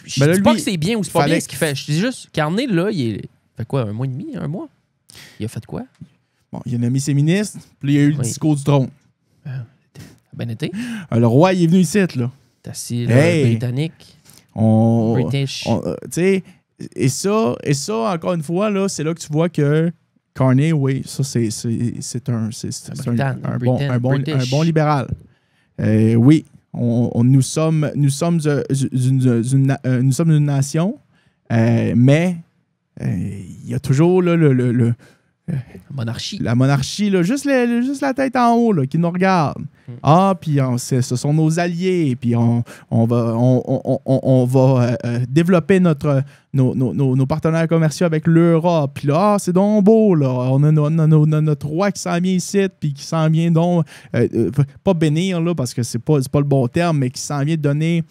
Je dis pas que c'est bien ou c'est pas bien ce qu'il fait. Je dis juste, Carney, là, il fait quoi, 1 mois et demi, 1 mois? Il a fait quoi? Bon, il a nommé ses ministres, puis il y a eu le discours du trône. Ben été. Le roi, il est venu ici, là. T'as assis, là, britannique. British. Tu sais, et ça, encore une fois, là, c'est là que tu vois que Carney, oui, ça, c'est un bon libéral. Oui. Nous sommes une nation, mais il y a toujours là, la monarchie, là, juste la tête en haut là, qui nous regarde. Puis ce sont nos alliés, puis on va développer nos partenaires commerciaux avec l'Europe. Puis là, c'est donc beau, là. On a notre roi qui s'en vient ici, puis qui s'en vient donc, pas bénir, là, parce que c'est pas le bon terme, mais qui s'en vient donner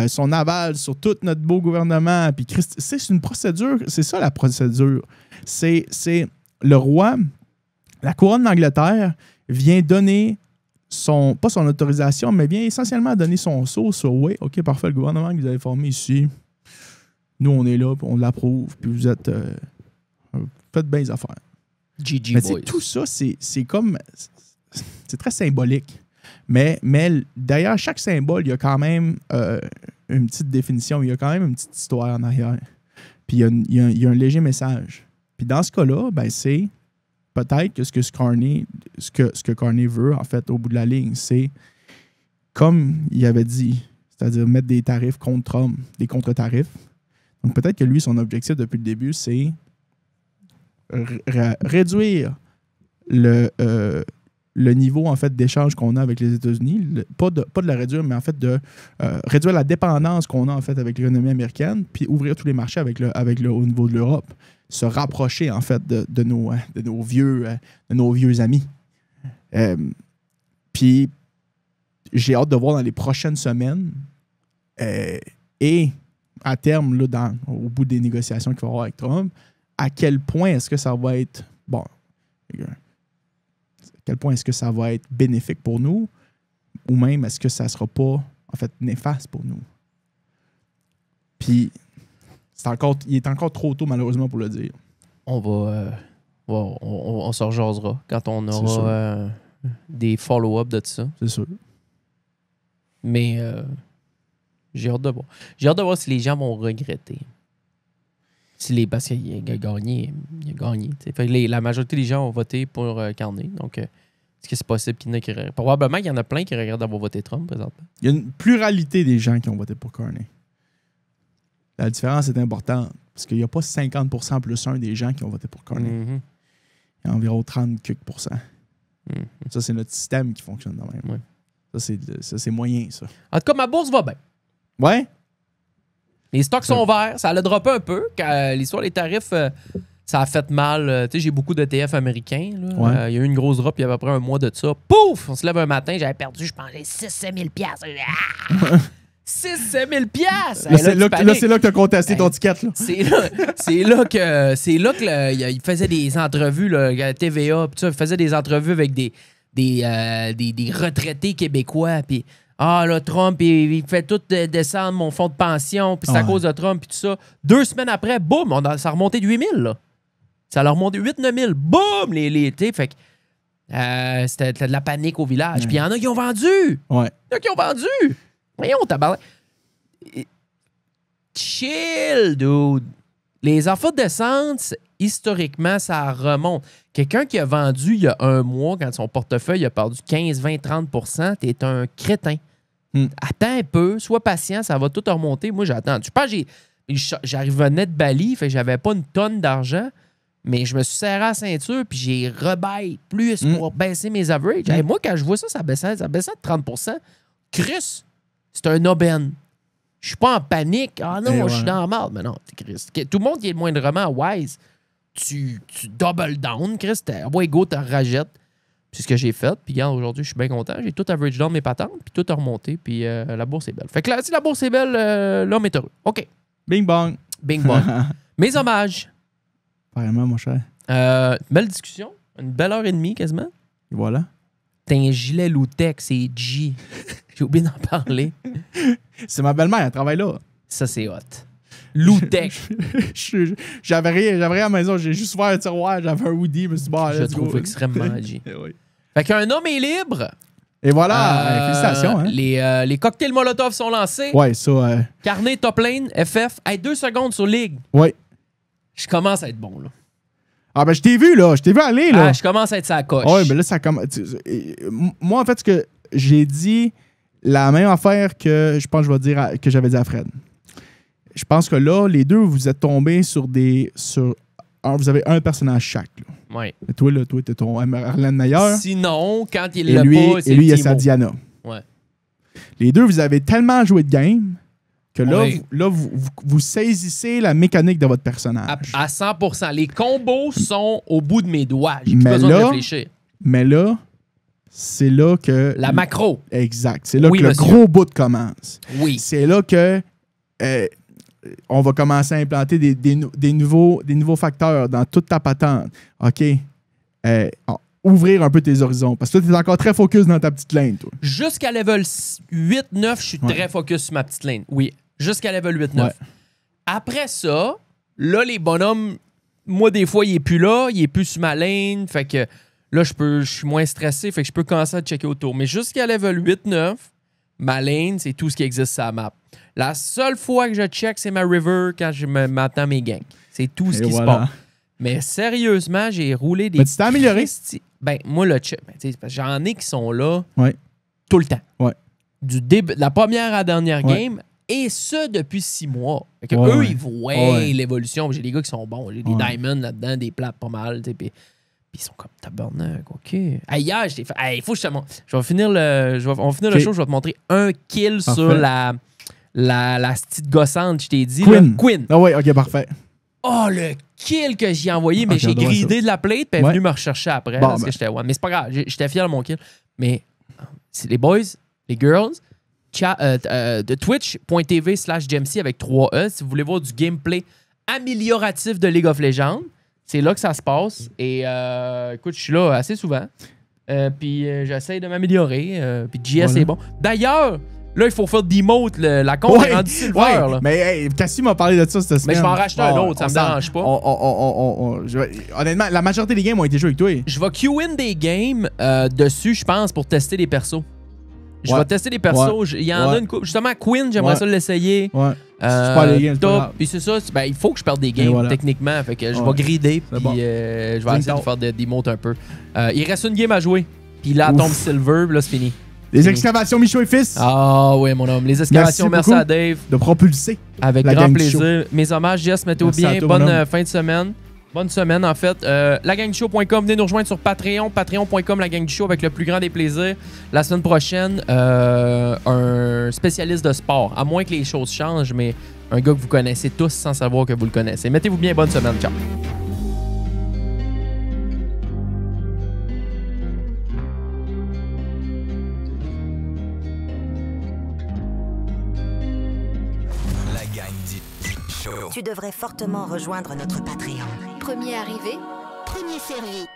son aval sur tout notre beau gouvernement. Puis c'est une procédure, c'est ça la procédure. C'est le roi, la couronne d'Angleterre vient donner pas son autorisation, mais vient essentiellement donner son sceau sur oui, OK, parfait, le gouvernement que vous avez formé ici, nous, on est là, puis on l'approuve, puis vous êtes... faites bien les affaires. GG mais boys. Tout ça, c'est comme... C'est très symbolique. Mais derrière chaque symbole, il y a quand même une petite définition, il y a quand même une petite histoire en arrière. Puis il y a un léger message. Puis dans ce cas-là, ben c'est peut-être que ce que Carney veut, en fait, au bout de la ligne, c'est, comme il avait dit, c'est-à-dire mettre des tarifs contre Trump, des contre-tarifs. Donc peut-être que lui, son objectif depuis le début, c'est réduire le niveau, en fait, d'échange qu'on a avec les États-Unis. Pas de la réduire, mais en fait de réduire la dépendance qu'on a, en fait, avec l'économie américaine, puis ouvrir tous les marchés au niveau de l'Europe. Se rapprocher, en fait, de nos vieux amis. Puis, j'ai hâte de voir dans les prochaines semaines et à terme, là, au bout des négociations qu'il va y avoir avec Trump, à quel point est-ce que ça va être... Bon, à quel point est-ce que ça va être bénéfique pour nous ou même est-ce que ça ne sera pas, en fait, néfaste pour nous. Puis... il est encore trop tôt, malheureusement, pour le dire. On se rejasera quand on aura des follow-up de ça. C'est sûr. Mais j'ai hâte de voir. J'ai hâte de voir si les gens vont regretter. Parce qu'il a gagné. Fait que la majorité des gens ont voté pour Carney. Donc, est-ce que c'est possible qu'il y en a qui regrettent? Probablement qu'il y en a plein qui regrettent d'avoir voté Trump, présentement. Il y a une pluralité des gens qui ont voté pour Carney. La différence est importante parce qu'il n'y a pas 50% plus 1 des gens qui ont voté pour Carney. Mm-hmm. Il y a environ 30%. Mm-hmm. Ça, c'est notre système qui fonctionne de même. Ouais. Ça, c'est moyen, ça. En tout cas, ma bourse va bien. Ouais? Les stocks sont verts. Ça l'a droppé un peu. L'histoire des tarifs, ça a fait mal. Tu sais, j'ai beaucoup d'ETF américains. Il y a eu une grosse drop il y a à peu près un mois de ça. Pouf! On se lève un matin, j'avais perdu, je pensais, 6-7 000 piastres. 6-7 000 piastres! Là, c'est là que tu as contesté ton ticket. Là. C'est là que il faisait des entrevues, là, TVA, pis ça, il faisait des entrevues avec des retraités québécois, puis là, Trump, il fait tout descendre mon fonds de pension, puis c'est à cause de Trump, puis tout ça. 2 semaines après, boum, ça a remonté de 8 000, là. Ça a remonté 8-9 000, boum, fait que c'était de la panique au village. Puis il y en a qui ont vendu! Ouais. Il y en a qui ont vendu! Voyons, tabarnak. Chill, dude. Les enfants d'essence, historiquement, ça remonte. Quelqu'un qui a vendu il y a un mois, quand son portefeuille a perdu 15, 20, 30%, t'es un crétin. Attends un peu, sois patient, ça va tout remonter. Moi, j'attends. Je pense que j'arrivais de Bali, fait que j'avais pas une tonne d'argent, mais je me suis serré à la ceinture, puis j'ai rebaillé plus pour baisser mes averages. Hey, moi, quand je vois ça, ça baissait de 30%. Chris, c'est un aubaine. Je suis pas en panique. Ah non, je suis dans la merde. Mais non, Chris. Tout le monde qui est moindrement wise, tu double down, Chris. Ouais, go, tu rajettes. C'est ce que j'ai fait. Puis regarde, aujourd'hui, je suis bien content. J'ai tout average down mes patentes, puis tout a remonté. Puis la bourse est belle. Fait que là, si la bourse est belle, l'homme est heureux. OK. Bing bong. Bing bong. Mes hommages. Apparemment, mon cher. Belle discussion. Une belle heure et demie, quasiment. Et voilà. T'as un gilet Loutech, c'est G. J'ai oublié d'en parler. C'est ma belle-mère, elle travaille là. Ça, c'est hot. Loutech. J'avais rien à la maison, j'ai juste ouvert un tiroir, j'avais un hoodie, je me suis dit, je trouve extrêmement G. Oui. Fait qu'un homme est libre. Et voilà, félicitations. Hein? Les cocktails Molotov sont lancés. Ouais, ça. Carnet, top lane, FF. Hey, 2 secondes sur Ligue. Ouais. Je commence à être bon, là. Ah, ben, je t'ai vu, là. Je t'ai vu aller, là. Je commence à être sa coche. Ouais, mais là, ça commence. Moi, en fait, ce que j'ai dit, la même affaire que je pense que je vais dire que j'avais dit à Fred. Je pense que là, les deux, vous êtes tombés sur vous avez un personnage chaque. Là. Ouais. Et toi, t'es ton Arlène Meilleur. Sinon, quand il et l'a pas, c'est et lui, il y a Timo. sa Diana. Ouais. Les deux, vous avez tellement joué de game que là, Oui. vous saisissez la mécanique de votre personnage. À 100%. Les combos sont au bout de mes doigts. J'ai plus Mais besoin là, de réfléchir. Mais là, c'est là que... La macro. Exact. C'est là Oui, que le monsieur. gros bout commence. Oui. C'est là que on va commencer à implanter des nouveaux facteurs dans toute ta patente. OK? Ouvrir un peu tes horizons. Parce que toi, tu es encore très focus dans ta petite lane, toi. Jusqu'à level 8-9, je suis très focus sur ma petite lane. Oui. Jusqu'à level 8-9. Ouais. Après ça, là, les bonhommes, moi, des fois, il est plus là, il est plus sur ma lane. Fait que là, je suis moins stressé. Fait que je peux commencer à checker autour. Mais jusqu'à level 8-9, ma lane, c'est tout ce qui existe sur la map. La seule fois que je check, c'est ma river quand je m'attends mes gangs. C'est tout ce qui se passe. Mais sérieusement, j'ai roulé des... Mais tu t'es amélioré? Ben, moi, le check, parce que j'en ai qui sont là Ouais. tout le temps. Ouais. Du début, de la première à la dernière Ouais. game, et ce, depuis 6 mois. Fait que Ouais, eux, ouais. ils voient Ouais. l'évolution. J'ai des gars qui sont bons. J'ai des Ouais. diamonds là-dedans, des plates pas mal. Puis ils sont comme tabarnak, OK. Hey, hier, j'étais fait... Hey, faut que je te montre. On va finir le show, je vais te montrer un kill Parfait. sur la petite gossante, je t'ai dit. Quinn. Là. Quinn. Ah ouais, OK, parfait. Oh, le kill que j'ai envoyé, mais Ok, j'ai on doit gridé de la plate, puis elle est Ouais. venue me rechercher après, Bon, parce ben. que j'étais one. Mais c'est pas grave, j'étais fier de mon kill. Mais c'est les boys, les girls, de twitch.tv/GMC avec 3E, si vous voulez voir du gameplay amélioratif de League of Legends, c'est là que ça se passe. Et écoute, je suis là assez souvent. Puis j'essaie de m'améliorer. Puis JS Voilà. est bon. D'ailleurs, là, il faut faire demote. La compte est rendue silver. Là. Mais hey, Cassie m'a parlé de ça cette semaine. Mais je vais en racheter un autre, ça me dérange pas. Honnêtement, la majorité des games ont été joués avec toi. Je vais queue-in des games dessus, je pense, pour tester des persos. Je Ouais. vais tester des persos. Il y en a Ouais. une couple. Justement, Quinn, j'aimerais Ouais. ça l'essayer. Ouais. Si tu perds les games, c'est pas Top. grave. Puis c'est ça, ben, il faut que je perde des games, Et voilà. techniquement. Fait que je Ouais. vais grider, puis bon. je vais Ding essayer de dong. faire des motes un peu. Il reste une game à jouer. Puis là, elle Ouf. tombe silver, puis là, c'est fini. Les excavations Michaud et Fils Ah ouais, mon homme. Les excavations, merci beaucoup. à Dave. de propulser. Avec La grand gang du plaisir. Mes hommages, Jess, mettez-vous Merci à bien. toi, Bonne mon homme. fin de semaine. Bonne semaine, en fait. Lagangdushow.com, venez nous rejoindre sur Patreon. Patreon.com, la gang du show, avec le plus grand des plaisirs. La semaine prochaine, un spécialiste de sport. À moins que les choses changent, mais un gars que vous connaissez tous sans savoir que vous le connaissez. Mettez-vous bien, bonne semaine. Ciao. La gang du show. Tu devrais fortement rejoindre notre Patreon. Premier arrivé, premier servi.